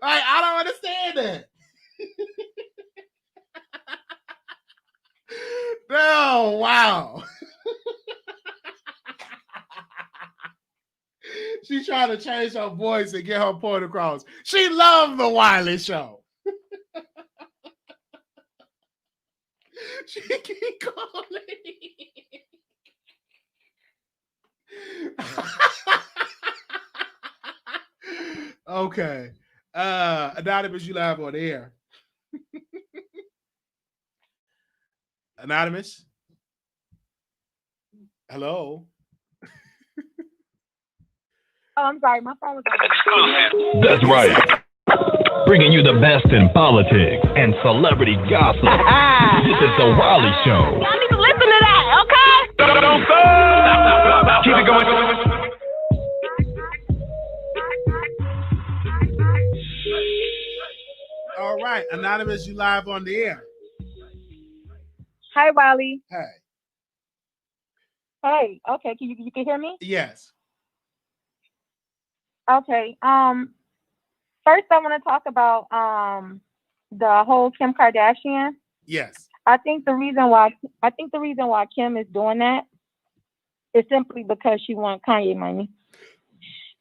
I don't understand that. No, wow. She's trying to change her voice and get her point across. She loved the Wiley Show. She keep calling. Okay. Anonymous, you live on the air. Anonymous? Hello? Oh, I'm sorry. My phone was on. Exclusive. That's right. Bringing you the best in politics and celebrity gossip. This is the Wiley Show. Y'all need to listen to that, okay? Don't stop. Keep it going. All right. Anonymous, you live on the air. Hi, Wiley. Hey. Hey. Okay. You can hear me? Yes. Okay. First, I want to talk about the whole Kim Kardashian. Yes. I think the reason why Kim is doing that is simply because she wants Kanye money.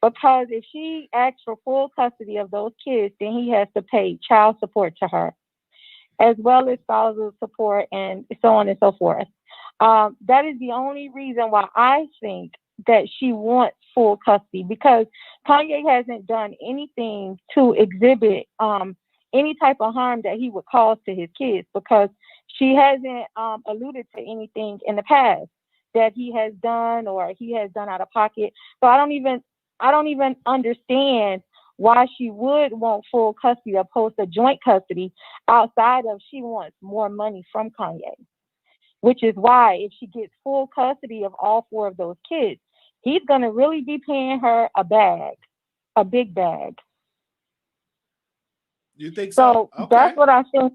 Because if she asks for full custody of those kids, then he has to pay child support to her, as well as spousal support and so on and so forth. That is the only reason why I think that she wants full custody, because Kanye hasn't done anything to exhibit any type of harm that he would cause to his kids, because she hasn't alluded to anything in the past that he has done or he has done out of pocket. So I don't even understand why she would want full custody opposed to joint custody, outside of she wants more money from Kanye, which is why if she gets full custody of all 4 of those kids, he's going to really be paying her a big bag. You think so? Okay. That's what I think.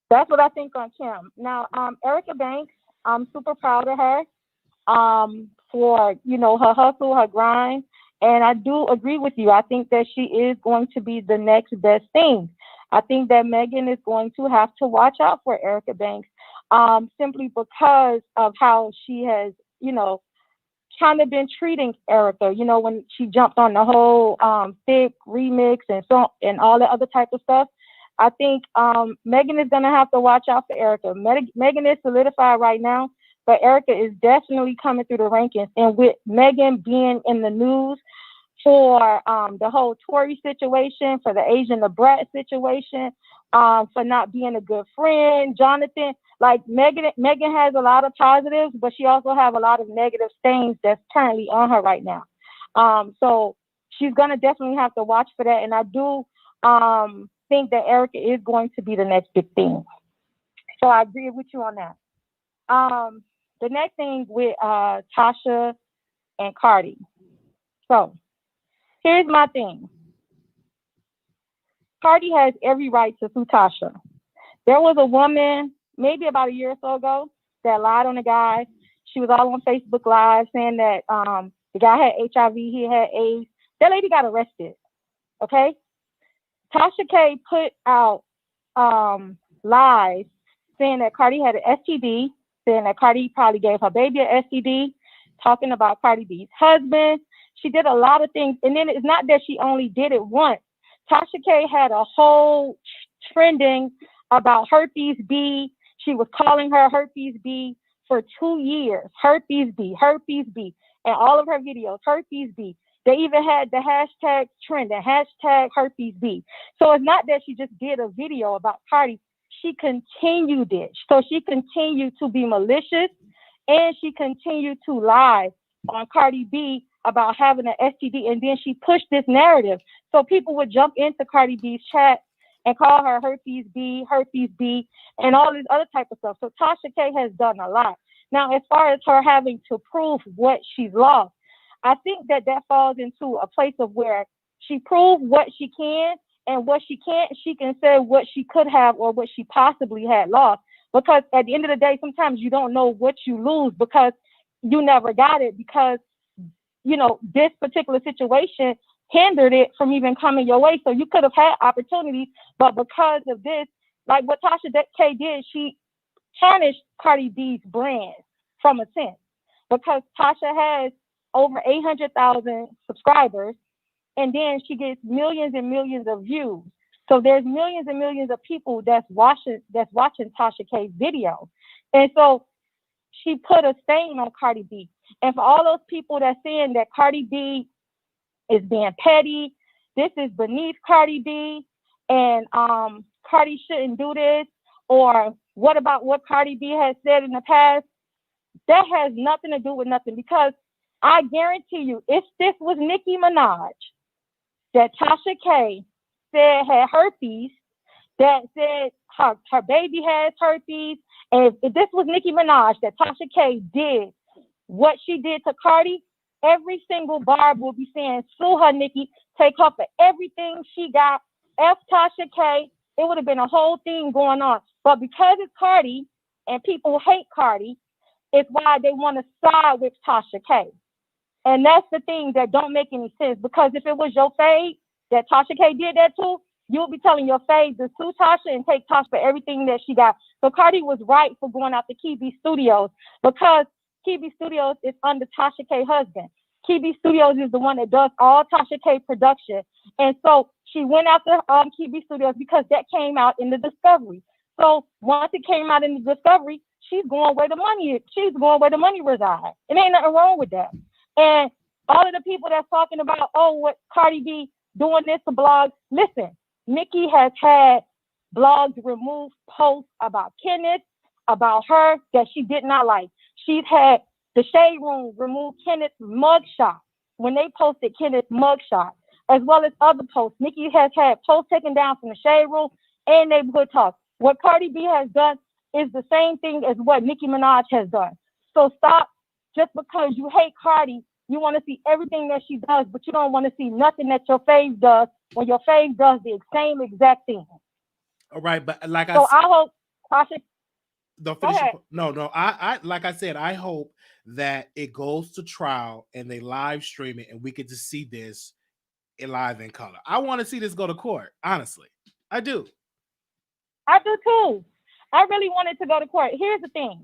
That's what I think on Kim. Now, Erica Banks, I'm super proud of her for, her hustle, her grind. And I do agree with you. I think that she is going to be the next best thing. I think that Megan is going to have to watch out for Erica Banks, simply because of how she has, kind of been treating Erica, when she jumped on the whole thick remix and and all that other type of stuff. I think Megan is gonna have to watch out for Erica. Megan is solidified right now, but Erica is definitely coming through the rankings. And with Megan being in the news for the whole Tory situation, for the Asian the Brat situation, for not being a good friend, Jonathan. Like Megan has a lot of positives, but she also have a lot of negative stains that's currently on her right now. So she's gonna definitely have to watch for that. And I do think that Erica is going to be the next big thing. So I agree with you on that. The next thing with Tasha and Cardi. So here's my thing. Cardi has every right to sue Tasha. There was a woman maybe about a year or so ago that lied on the guy. She was all on Facebook Live saying that the guy had HIV, he had AIDS. That lady got arrested. Okay? Tasha K put out lies saying that Cardi had an STD, saying that Cardi probably gave her baby an STD, talking about Cardi B's husband. She did a lot of things. And then it's not that she only did it once. Tasha K had a whole trending about herpes B. She was calling her herpes B for 2 years. Herpes B, and all of her videos, herpes B. They even had the hashtag trend, the hashtag herpes B. So it's not that she just did a video about Cardi. She continued it. So she continued to be malicious, and she continued to lie on Cardi B about having an STD. And then she pushed this narrative. So people would jump into Cardi B's chat and call her herpes B, and all this other type of stuff. So Tasha K has done a lot. Now, as far as her having to prove what she's lost, I think that falls into a place of where she proved what she can, and what she can't, she can say what she could have or what she possibly had lost. Because at the end of the day, sometimes you don't know what you lose because you never got it, because, this particular situation hindered it from even coming your way. So you could have had opportunities, but because of this, like what Tasha K did, she tarnished Cardi B's brand from a sense, because Tasha has over 800,000 subscribers, and then she gets millions and millions of views. So there's millions and millions of people that's watching Tasha K's video. And so she put a stain on Cardi B. And for all those people that's saying that Cardi B is being petty, this is beneath Cardi B, and Cardi shouldn't do this, or what about what Cardi B has said in the past, that has nothing to do with nothing. Because I guarantee you, if this was Nicki Minaj that Tasha K said had herpes, that said her baby has herpes, and if this was Nicki Minaj that Tasha K did what she did to Cardi, every single barb will be saying, sue her, Nicki, take her for everything she got, F Tasha K. It would have been a whole thing going on. But because it's Cardi and people hate Cardi, it's why they want to side with Tasha K. And that's the thing that don't make any sense, because if it was your fave that Tasha K did that to, you'll be telling your fave to sue Tasha and take Tasha for everything that she got. So Cardi was right for going out to Kibi Studios, because Kibi Studios is under Tasha K's husband. Kibi Studios is the one that does all Tasha K production. And so she went after Kibi Studios because that came out in the discovery. So once it came out in the discovery, she's going where the money is. She's going where the money resides. It ain't nothing wrong with that. And all of the people that's talking about, what Cardi B doing this to blogs, listen, Nicki has had blogs remove posts about Kenneth, about her, that she did not like. She's had the Shade Room remove Kenneth's mugshot when they posted Kenneth's mugshot, as well as other posts. Nicki has had posts taken down from the Shade Room and Neighborhood Talk. What Cardi B has done is the same thing as what Nicki Minaj has done. So stop. Just because you hate Cardi, you want to see everything that she does, but you don't want to see nothing that your fave does when your fave does the same exact thing. All right, but like I hope Tasha. Don't Go finish. ahead. No. I like I said, I hope that it goes to trial and they live stream it and we get to see this in live in color. I want to see this go to court. Honestly, I do. I do too. I really wanted to go to court. Here's the thing.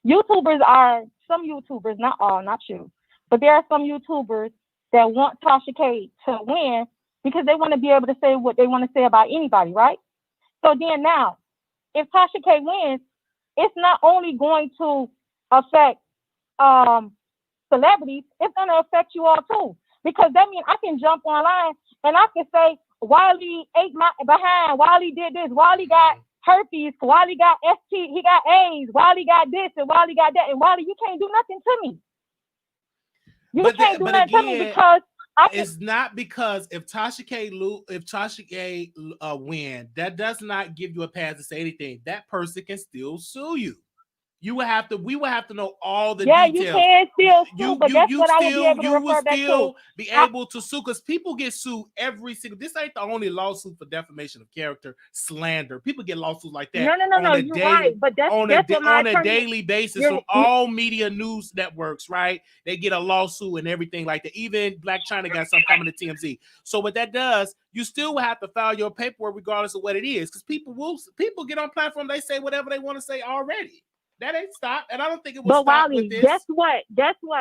Some YouTubers, not all, not you, but there are some YouTubers that want Tasha K to win because they want to be able to say what they want to say about anybody, right? So then now, if Tasha K wins, it's not only going to affect celebrities, it's going to affect you all too. Because that means I can jump online and I can say, Wiley ate my behind, Wiley did this, Wiley got herpes, Wiley got ST, he got AIDS, Wiley got this, and Wiley got that, and Wiley, you can't do nothing to me. You can't do nothing to me because it's not because if Tasha K win, that does not give you a pass to say anything. That person can still sue you. We would have to know all the details. You can still sue, but that's what I would be able to refer back to. You will still be able to sue because people get sued every single. This ain't the only lawsuit for defamation of character, slander. People get lawsuits like that. No. You're right, but that's on a daily basis from all media news networks. Right? They get a lawsuit and everything like that. Even Black China got something coming to TMZ. So what that does, you still will have to file your paperwork regardless of what it is, because people get on platform, they say whatever they want to say already. That ain't stopped, and I don't think it will stop with this. Guess what?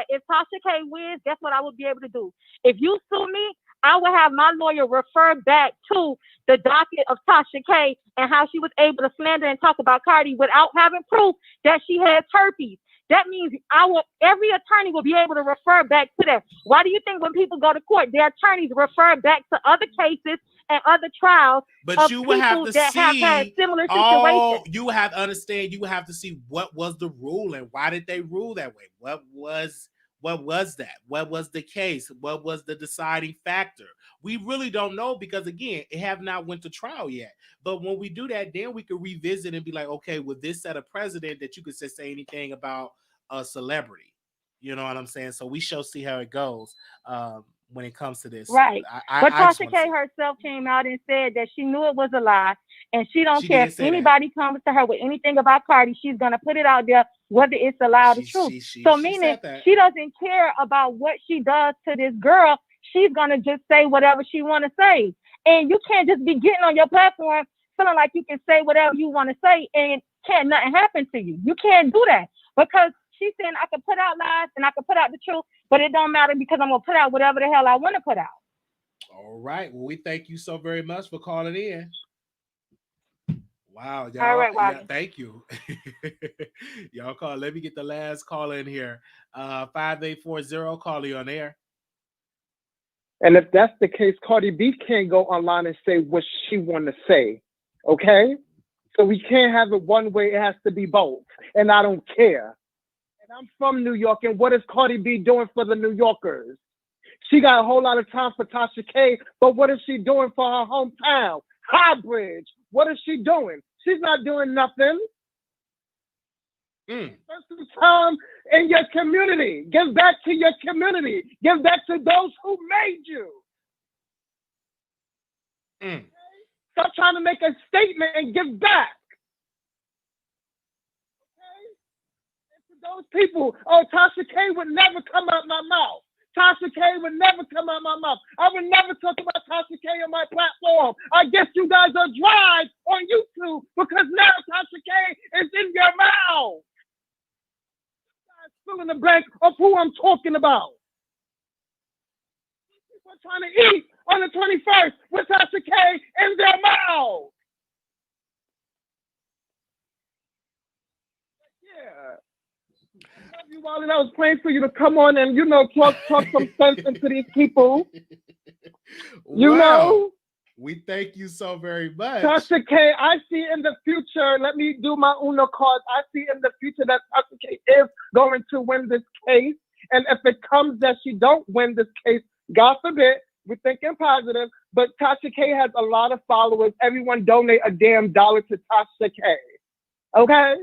If Tasha K wins, guess what I would be able to do? If you sue me, I will have my lawyer refer back to the docket of Tasha K and how she was able to slander and talk about Cardi without having proof that she has herpes. That means every attorney will be able to refer back to that. Why do you think when people go to court, their attorneys refer back to other cases and other trials? But you would have to have had similar situations. situations. You would have to understand. You would have to see what was the rule and why did they rule that way. What was that? What was the case? What was the deciding factor? We really don't know because again, it have not went to trial yet. But when we do that, then we could revisit and be like, okay, with this set of precedent that you could say anything about a celebrity. You know what I'm saying? So we shall see how it goes when it comes to this. Right. But Tasha K herself came out and said that she knew it was a lie and she don't care if anybody comes to her with anything about Cardi. She's going to put it out there, whether it's a lie or the truth. So meaning she doesn't care about what she does to this girl. She's going to just say whatever she want to say. And you can't just be getting on your platform feeling like you can say whatever you want to say and can't nothing happen to you. You can't do that because she's saying I can put out lies and I can put out the truth, but it don't matter because I'm going to put out whatever the hell I want to put out. All right. Well, we thank you so very much for calling in. Wow. Y'all, all right, yeah, thank you. Y'all call. Let me get the last call in here. 5840, call you on air. And if that's the case, Cardi B can't go online and say what she want to say, okay? So we can't have it one way. It has to be both. And I don't care. And I'm from New York, and what is Cardi B doing for the New Yorkers? She got a whole lot of time for Tasha K, but what is she doing for her hometown? Highbridge. What is she doing? She's not doing nothing. Spend some time in your community. Give back to your community. Give back to those who made you. Okay? Stop trying to make a statement and give back. Okay? And to those people, oh, Tasha K would never come out my mouth. Tasha K would never come out my mouth. I would never talk about Tasha K on my platform. I guess you guys are dry on YouTube because now Tasha K is in your mouth. Fill in the blank of who I'm talking about. People are trying to eat on the 21st with Tasha K in their mouth. Yeah. I love you, Wiley. I was praying for you to come on and, talk some sense into these people. You know? We thank you so very much. Tasha K, I see in the future, let me do my Uno card. I see in the future that Tasha K is going to win this case. And if it comes that she don't win this case, God forbid, we're thinking positive, but Tasha K has a lot of followers. Everyone donate a damn dollar to Tasha K. Okay?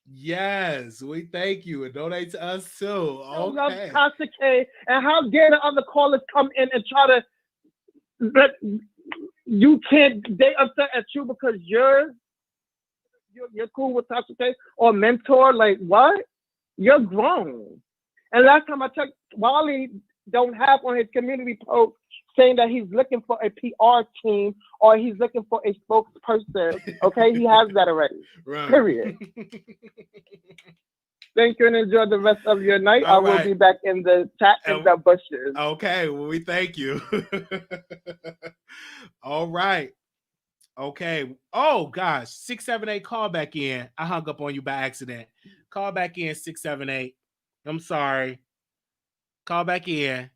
Yes, we thank you and donate to us too. Okay. Love Tasha K. And how dare the other callers come in and try to... You can't, they upset at you because you're cool with Tasha K or mentor. Like what? You're grown. And last time I checked, Wiley don't have on his community post saying that he's looking for a PR team or he's looking for a spokesperson. Okay, he has that already. Right. Period. Thank you and enjoy the rest of your night. All I will right. be back in the chat in the bushes. Okay, well, we thank you. All right. Okay. Oh gosh, 678, call back in. I hung up on you by accident. Call back in, 678. I'm sorry. Call back in.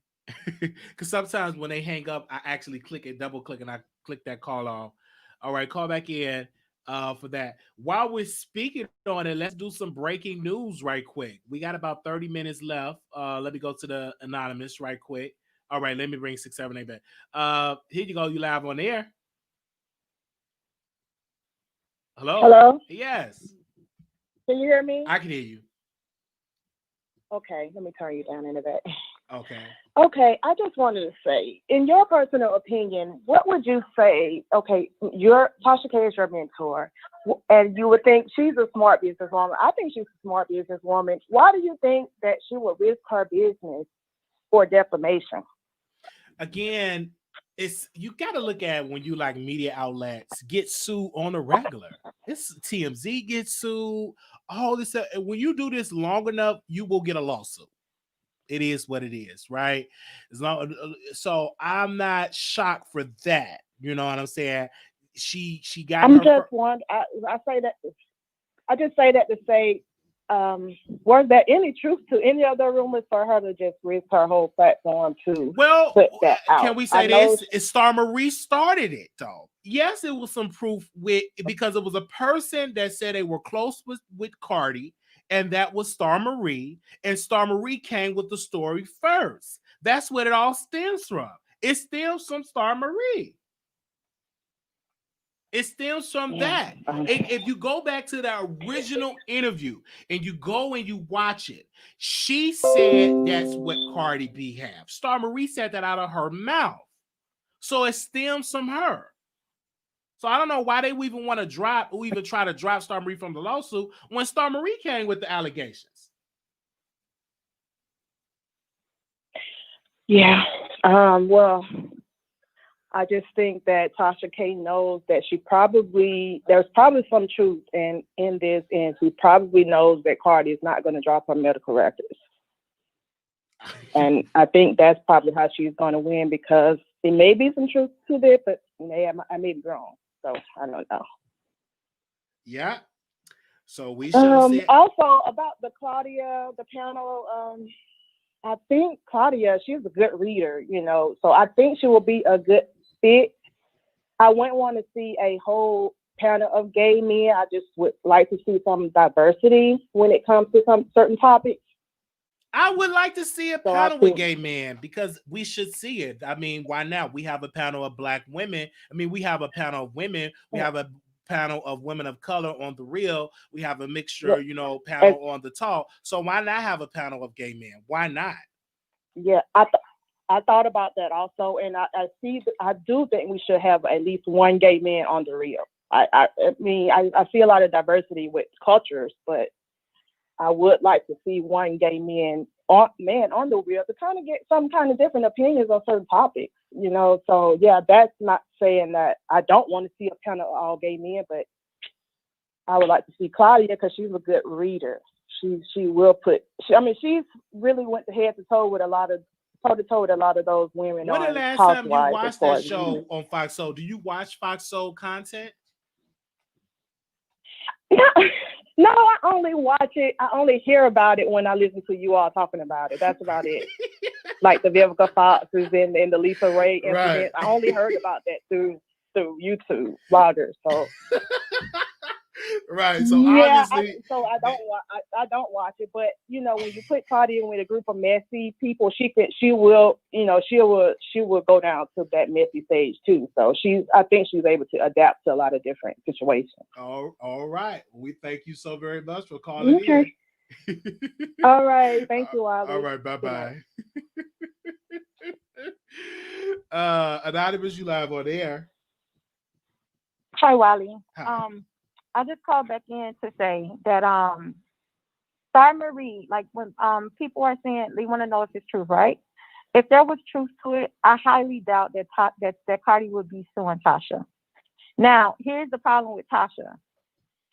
Because sometimes when they hang up, I actually click it, double click, and I click that call off. All right, call back in for that. While we're speaking on it, let's do some breaking news right quick. We got about 30 minutes left. Let me go to the anonymous right quick. All right, let me bring 678 back. Here you go. You live on air. Hello? Hello? Yes. Can you hear me? I can hear you. Okay, let me turn you down in a bit. Okay. Okay, I just wanted to say, in your personal opinion, what would you say? Okay, Tasha K is your mentor, and you would think she's a smart businesswoman. I think she's a smart businesswoman. Why do you think that she would risk her business for defamation? Again, it's you got to look at when you like media outlets get sued on a regular. It's TMZ gets sued. All this stuff. And when you do this long enough, you will get a lawsuit. It is what it is, right? So I'm not shocked for that. You know what I'm saying? She got. I'm just one. I say that. I just say that to say, was there any truth to any of the rumors for her to just risk her whole platform to put that out? Can we say this? Star Marie started it, though. Yes, it was some proof because it was a person that said they were close with Cardi, and that was Star Marie, and Star Marie came with the story first. That's what it all stems from. It stems from Star Marie. It stems from that. If you go back to the original interview and you go and you watch it, she said that's what Cardi B have. Star Marie said that out of her mouth. So it stems from her. So I don't know why they even want to drop or even try to drop Star Marie from the lawsuit when Star Marie came with the allegations. Yeah. Well, I just think that Tasha K knows that there's probably some truth in this, and she probably knows that Cardi is not going to drop her medical records. And I think that's probably how she's going to win, because there may be some truth to this, but I may be wrong. So I don't know. Yeah. So we shall see. Also about the Claudia, the panel, I think Claudia, she's a good reader, so I think she will be a good fit. I wouldn't want to see a whole panel of gay men. I just would like to see some diversity when it comes to some certain topics. I would like to see a panel with gay men because we should see it. I mean, why not? We have a panel of Black women. I mean, we have a panel of women. We have a panel of women of color on The Real. We have a mixture, panel on The Talk. So why not have a panel of gay men? Why not? Yeah, I thought about that also, and I do think we should have at least one gay man on The Real. I mean, I see a lot of diversity with cultures, but I would like to see one gay man on The Real to kind of get some kind of different opinions on certain topics, So yeah, that's not saying that I don't want to see a panel of all gay men, but I would like to see Claudia because she's a good reader. She will she's really went head to toe with a lot of those women. When the last time you watched that show on Fox Soul? Do you watch Fox Soul content? No, I only watch it. I only hear about it when I listen to you all talking about it. That's about it. Like the Vivica Foxes and the Lisa Ray incident. Right. I only heard about that through YouTube bloggers. So right. So yeah, obviously, I don't watch it. But when you put Cardi in with a group of messy people, she will go down to that messy stage too. So I think she's able to adapt to a lot of different situations. All right. We thank you so very much for calling in. All right. Thank you, Wiley. All right. Bye-bye. Anonymous, you live on air. Hi, Wiley. Hi. I just called back in to say that Star Marie, like when people are saying they want to know if it's true, right? If there was truth to it, I highly doubt that Cardi would be suing Tasha. Now, here's the problem with Tasha.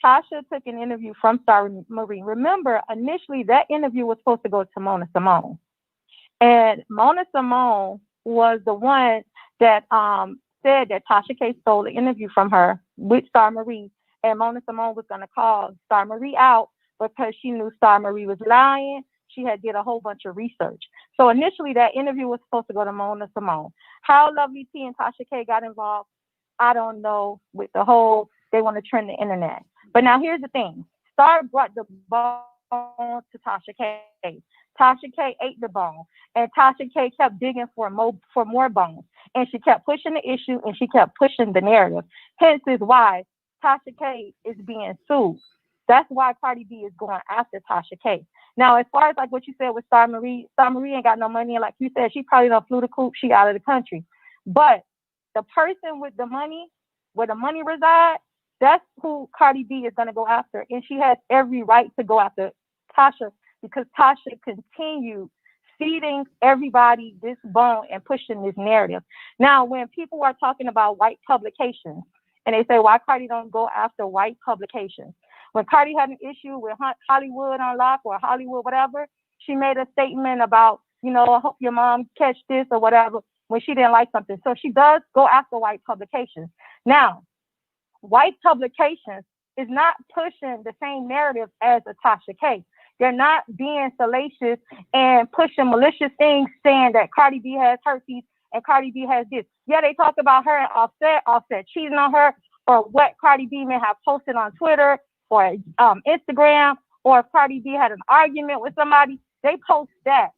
Tasha took an interview from Star Marie. Remember, initially that interview was supposed to go to Mona Simone. And Mona Simone was the one that said that Tasha K stole the interview from her with Star Marie. And Mona Simone was going to call Star Marie out because she knew Star Marie was lying. She had did a whole bunch of research. So initially that interview was supposed to go to Mona Simone. How Lovely T and Tasha K got involved, I don't know, with the whole, they want to trend the internet. But now here's the thing. Star brought the bone to Tasha K. Tasha K ate the bone. And Tasha K kept digging for more bones. And she kept pushing the issue and she kept pushing the narrative. Hence is why Tasha K is being sued. That's why Cardi B is going after Tasha K. Now, as far as like what you said with Star Marie ain't got no money. And like you said, she probably done flew the coop. She out of the country. But the person with the money, where the money resides, that's who Cardi B is going to go after. And she has every right to go after Tasha because Tasha continued feeding everybody this bone and pushing this narrative. Now, when people are talking about white publications and they say, why Cardi don't go after white publications? When Cardi had an issue with Hollywood Unlocked or Hollywood whatever, she made a statement about, I hope your mom catch this or whatever when she didn't like something. So she does go after white publications. Now, white publications is not pushing the same narrative as a Tasha K. They're not being salacious and pushing malicious things saying that Cardi B has herpes and Cardi B has this. Yeah, they talk about her and Offset cheating on her or what Cardi B may have posted on Twitter or Instagram, or if Cardi B had an argument with somebody, they post that.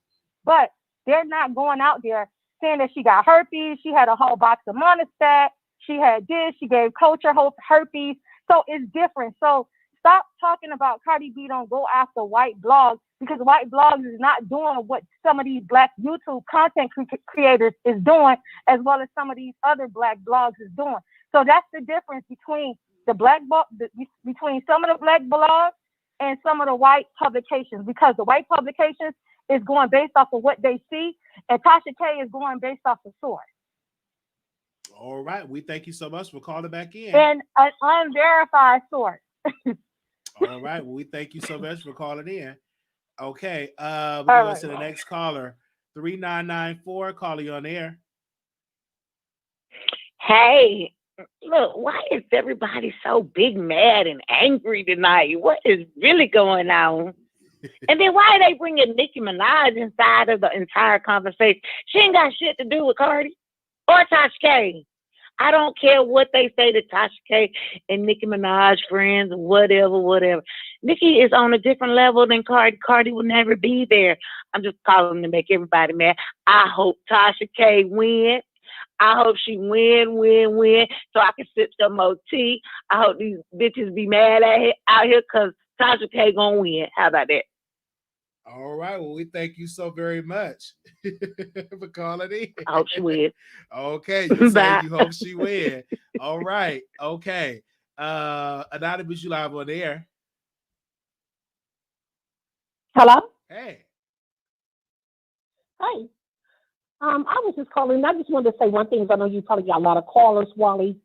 But they're not going out there saying that she got herpes, she had a whole box of Monistat, she had this, she gave Culture herpes. So it's different. So stop talking about Cardi B don't go after white blogs because white blogs is not doing what some of these black YouTube content creators is doing as well as some of these other black blogs is doing. So that's the difference between between some of the black blogs and some of the white publications because the white publications is going based off of what they see and Tasha K is going based off of source. All right. We thank you so much for calling back in. And an unverified source. All right. Well, we thank you so much for calling in. Okay. We're going to the next caller. 3994. Caller, you on air. Hey, look, why is everybody so big, mad, and angry tonight? What is really going on? And then why are they bringing Nicki Minaj inside of the entire conversation? She ain't got shit to do with Cardi or Tasha K. I don't care what they say to Tasha K and Nicki Minaj friends, whatever. Nicki is on a different level than Cardi. Cardi will never be there. I'm just calling to make everybody mad. I hope Tasha K win. I hope she win, so I can sip some more tea. I hope these bitches be mad out here because Tasha K gonna win. How about that? All right. Well, we thank you so very much for calling in. I hope she win. Okay. You say you hope she win. All right. Okay. Anonymous, you live on the air. Hello? Hey. Hi. I was just calling. I just wanted to say one thing. I know you probably got a lot of callers, Wally.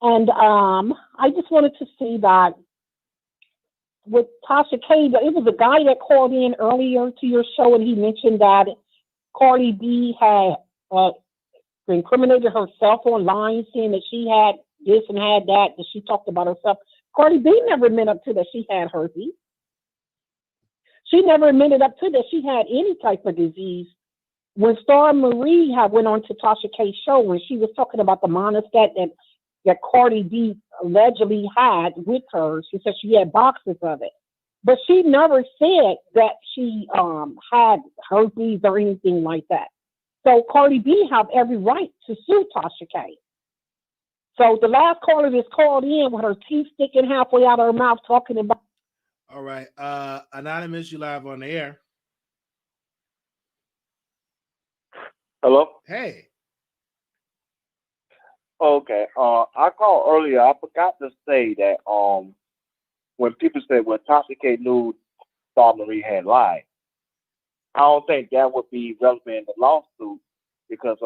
And I just wanted to say that with Tasha K, it was a guy that called in earlier to your show, and he mentioned that Cardi B had incriminated herself online, saying that she had this and had that she talked about herself. Cardi B never admitted up to that she had herpes. She never admitted up to that she had any type of disease. When Star Marie had went on to Tasha K's show and she was talking about the Monistat that Cardi B allegedly had with her, she said she had boxes of it. But she never said that she had herpes or anything like that. So Cardi B have every right to sue Tasha K. So the last caller just called in with her teeth sticking halfway out of her mouth talking about. All right. Anonymous, you live on the air. Hello? Hey. Okay. I called earlier. I forgot to say that when people said when Tasha K knew Dawn Marie had lied, I don't think that would be relevant in the lawsuit because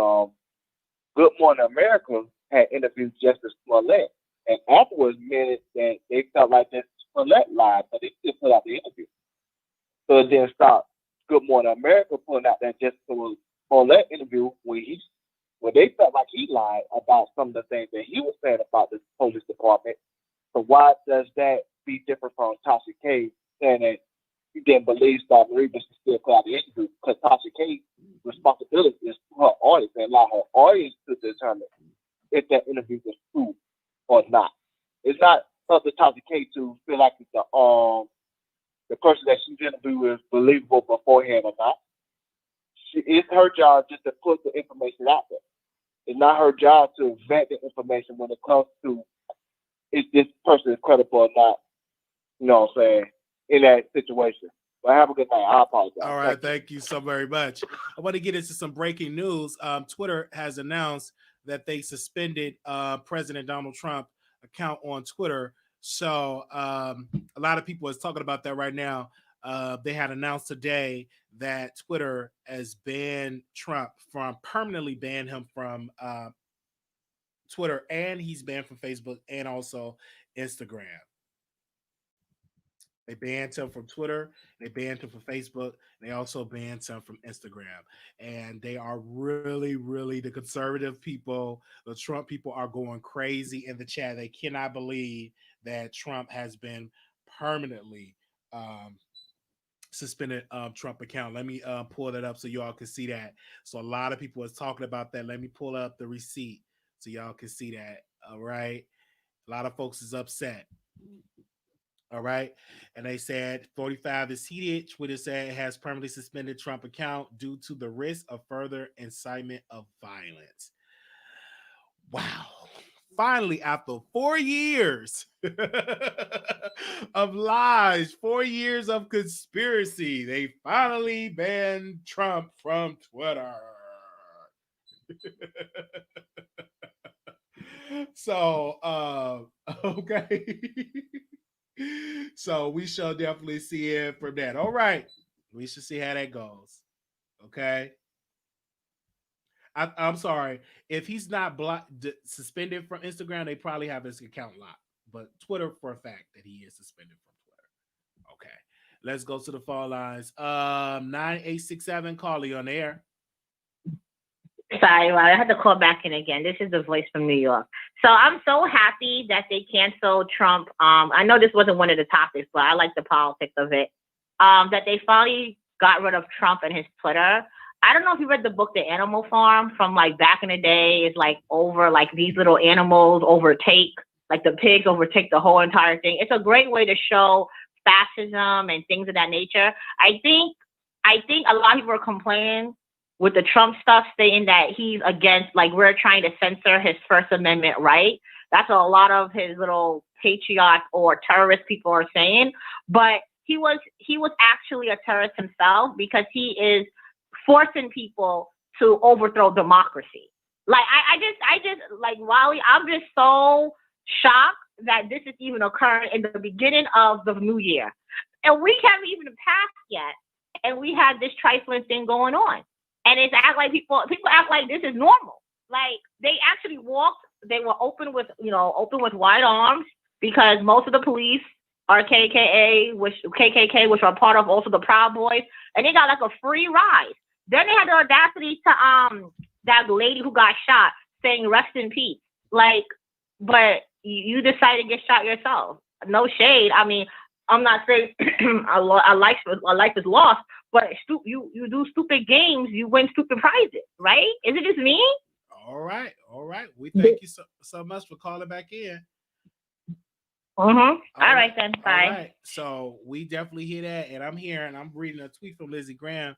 Good Morning America had interviewed Justice Smollett, and afterwards admitted that they felt like that Smollett lied, but they still put out the interview. So it didn't stop Good Morning America putting out that Justice Smollett interview when they felt like he lied about some of the things that he was saying about the police department. So why does that be different from Tasha K saying that he didn't believe Star Marie, but she still put out the interview? Because Tasha K's responsibility is to her audience and allow her audience to determine if that interview was true or not. It's not up to Tasha K to feel like the person that she's interviewed is believable beforehand or not. It's her job just to put the information out there. It's not her job to vet the information when it comes to if this person is credible or not. You know what I'm saying? In that situation. But have a good night. I apologize. All right, thank you so very much. I want to get into some breaking news. Twitter has announced that they suspended President Donald Trump account on Twitter. So a lot of people is talking about that right now. They had announced today that Twitter has banned Trump permanently banned him from Twitter, and he's banned from Facebook and also Instagram. They banned him from Twitter. They banned him from Facebook. They also banned him from Instagram. And they are really, really, the conservative people, the Trump people are going crazy in the chat. They cannot believe that Trump has been permanently suspended Trump account. Let me pull that up so y'all can see that. So a lot of people is talking about that. Let me pull up the receipt so y'all can see that. All right. A lot of folks is upset. All right. And they said 45 is heated. Twitter said it has permanently suspended Trump account due to the risk of further incitement of violence. Wow. Finally, after 4 years of lies, 4 years of conspiracy, they finally banned Trump from Twitter. So, okay. So we shall definitely see it from that. All right. We should see how that goes. Okay. I'm sorry. If he's not suspended from Instagram, they probably have his account locked. But Twitter, for a fact that he is suspended from Twitter. Okay. Let's go to the phone lines. 9867, Carly on the air. Sorry, well, I had to call back in again. This is the voice from New York. So I'm so happy that they canceled Trump. I know this wasn't one of the topics, but I like the politics of it. That they finally got rid of Trump and his Twitter. I don't know if you read the book, The Animal Farm, from like back in the day. It's like over like these little animals overtake, like the pigs overtake the whole entire thing. It's a great way to show fascism and things of that nature. I think a lot of people are complaining with the Trump stuff, saying that he's against, like, we're trying to censor his First Amendment right. That's what a lot of his little patriots or terrorist people are saying. But he was actually a terrorist himself because he is forcing people to overthrow democracy. Like, I just like, Wiley, I'm just so shocked that this is even occurring in the beginning of the new year. And we haven't even passed yet. And we have this trifling thing going on. And it's act like people act like this is normal. Like, they actually they were open with wide arms because most of the police are KKK, which are part of also the Proud Boys, and they got like a free ride. Then they had the audacity to that lady who got shot saying rest in peace. Like, but you decided to get shot yourself. No shade. I mean, I'm not saying a life is lost, but you do stupid games, you win stupid prizes, right? Is it just me? All right. We thank you so much for calling back in. All right then. Bye. All right. So we definitely hear that, and I'm reading a tweet from Lizzie Graham.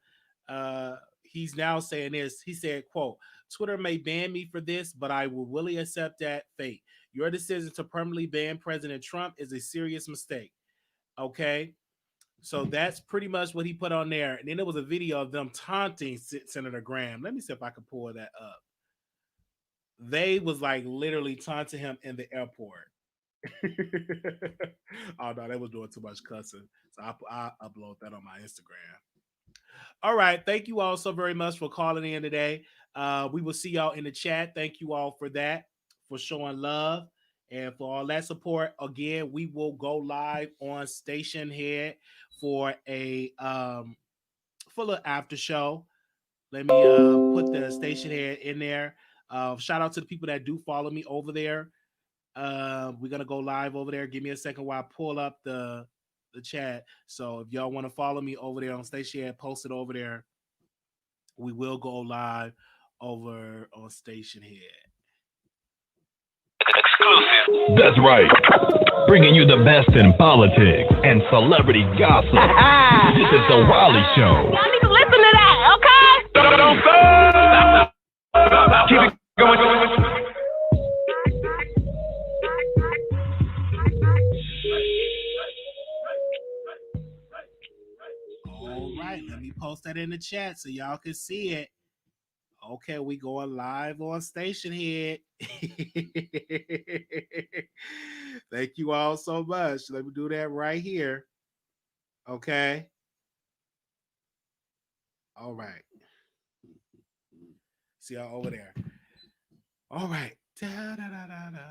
He's now saying this. He said, quote, Twitter may ban me for this, but I will willingly accept that fate. Your decision to permanently ban President Trump is a serious mistake. Okay. So that's pretty much what he put on there. And then there was a video of them taunting Senator Graham. Let me see if I can pull that up. they was like literally taunting him in the airport. Oh no, they was doing too much cussing. So I upload that on my Instagram. All right. Thank you all so very much for calling in today. We will see y'all in the chat. Thank you all for that, for showing love and for all that support. Again, we will go live on Station Head for a full of after show. Let me put the Station Head in there. Shout out to the people that do follow me over there. We're gonna go live over there. Give me a second while I pull up the chat. So if y'all want to follow me over there on Station Head, post it over there. We will go live over on Station Head. Exclusive. That's right. Bringing you the best in politics and celebrity gossip. This is the Wiley Show. Y'all need to listen to that, okay? Don't stop. Keep it going. All right, let me post that in the chat so y'all can see it. Okay, we going live on Station Head. Thank you all so much. Let me do that right here. Okay. All right. See y'all over there. All right. Da, da, da, da, da.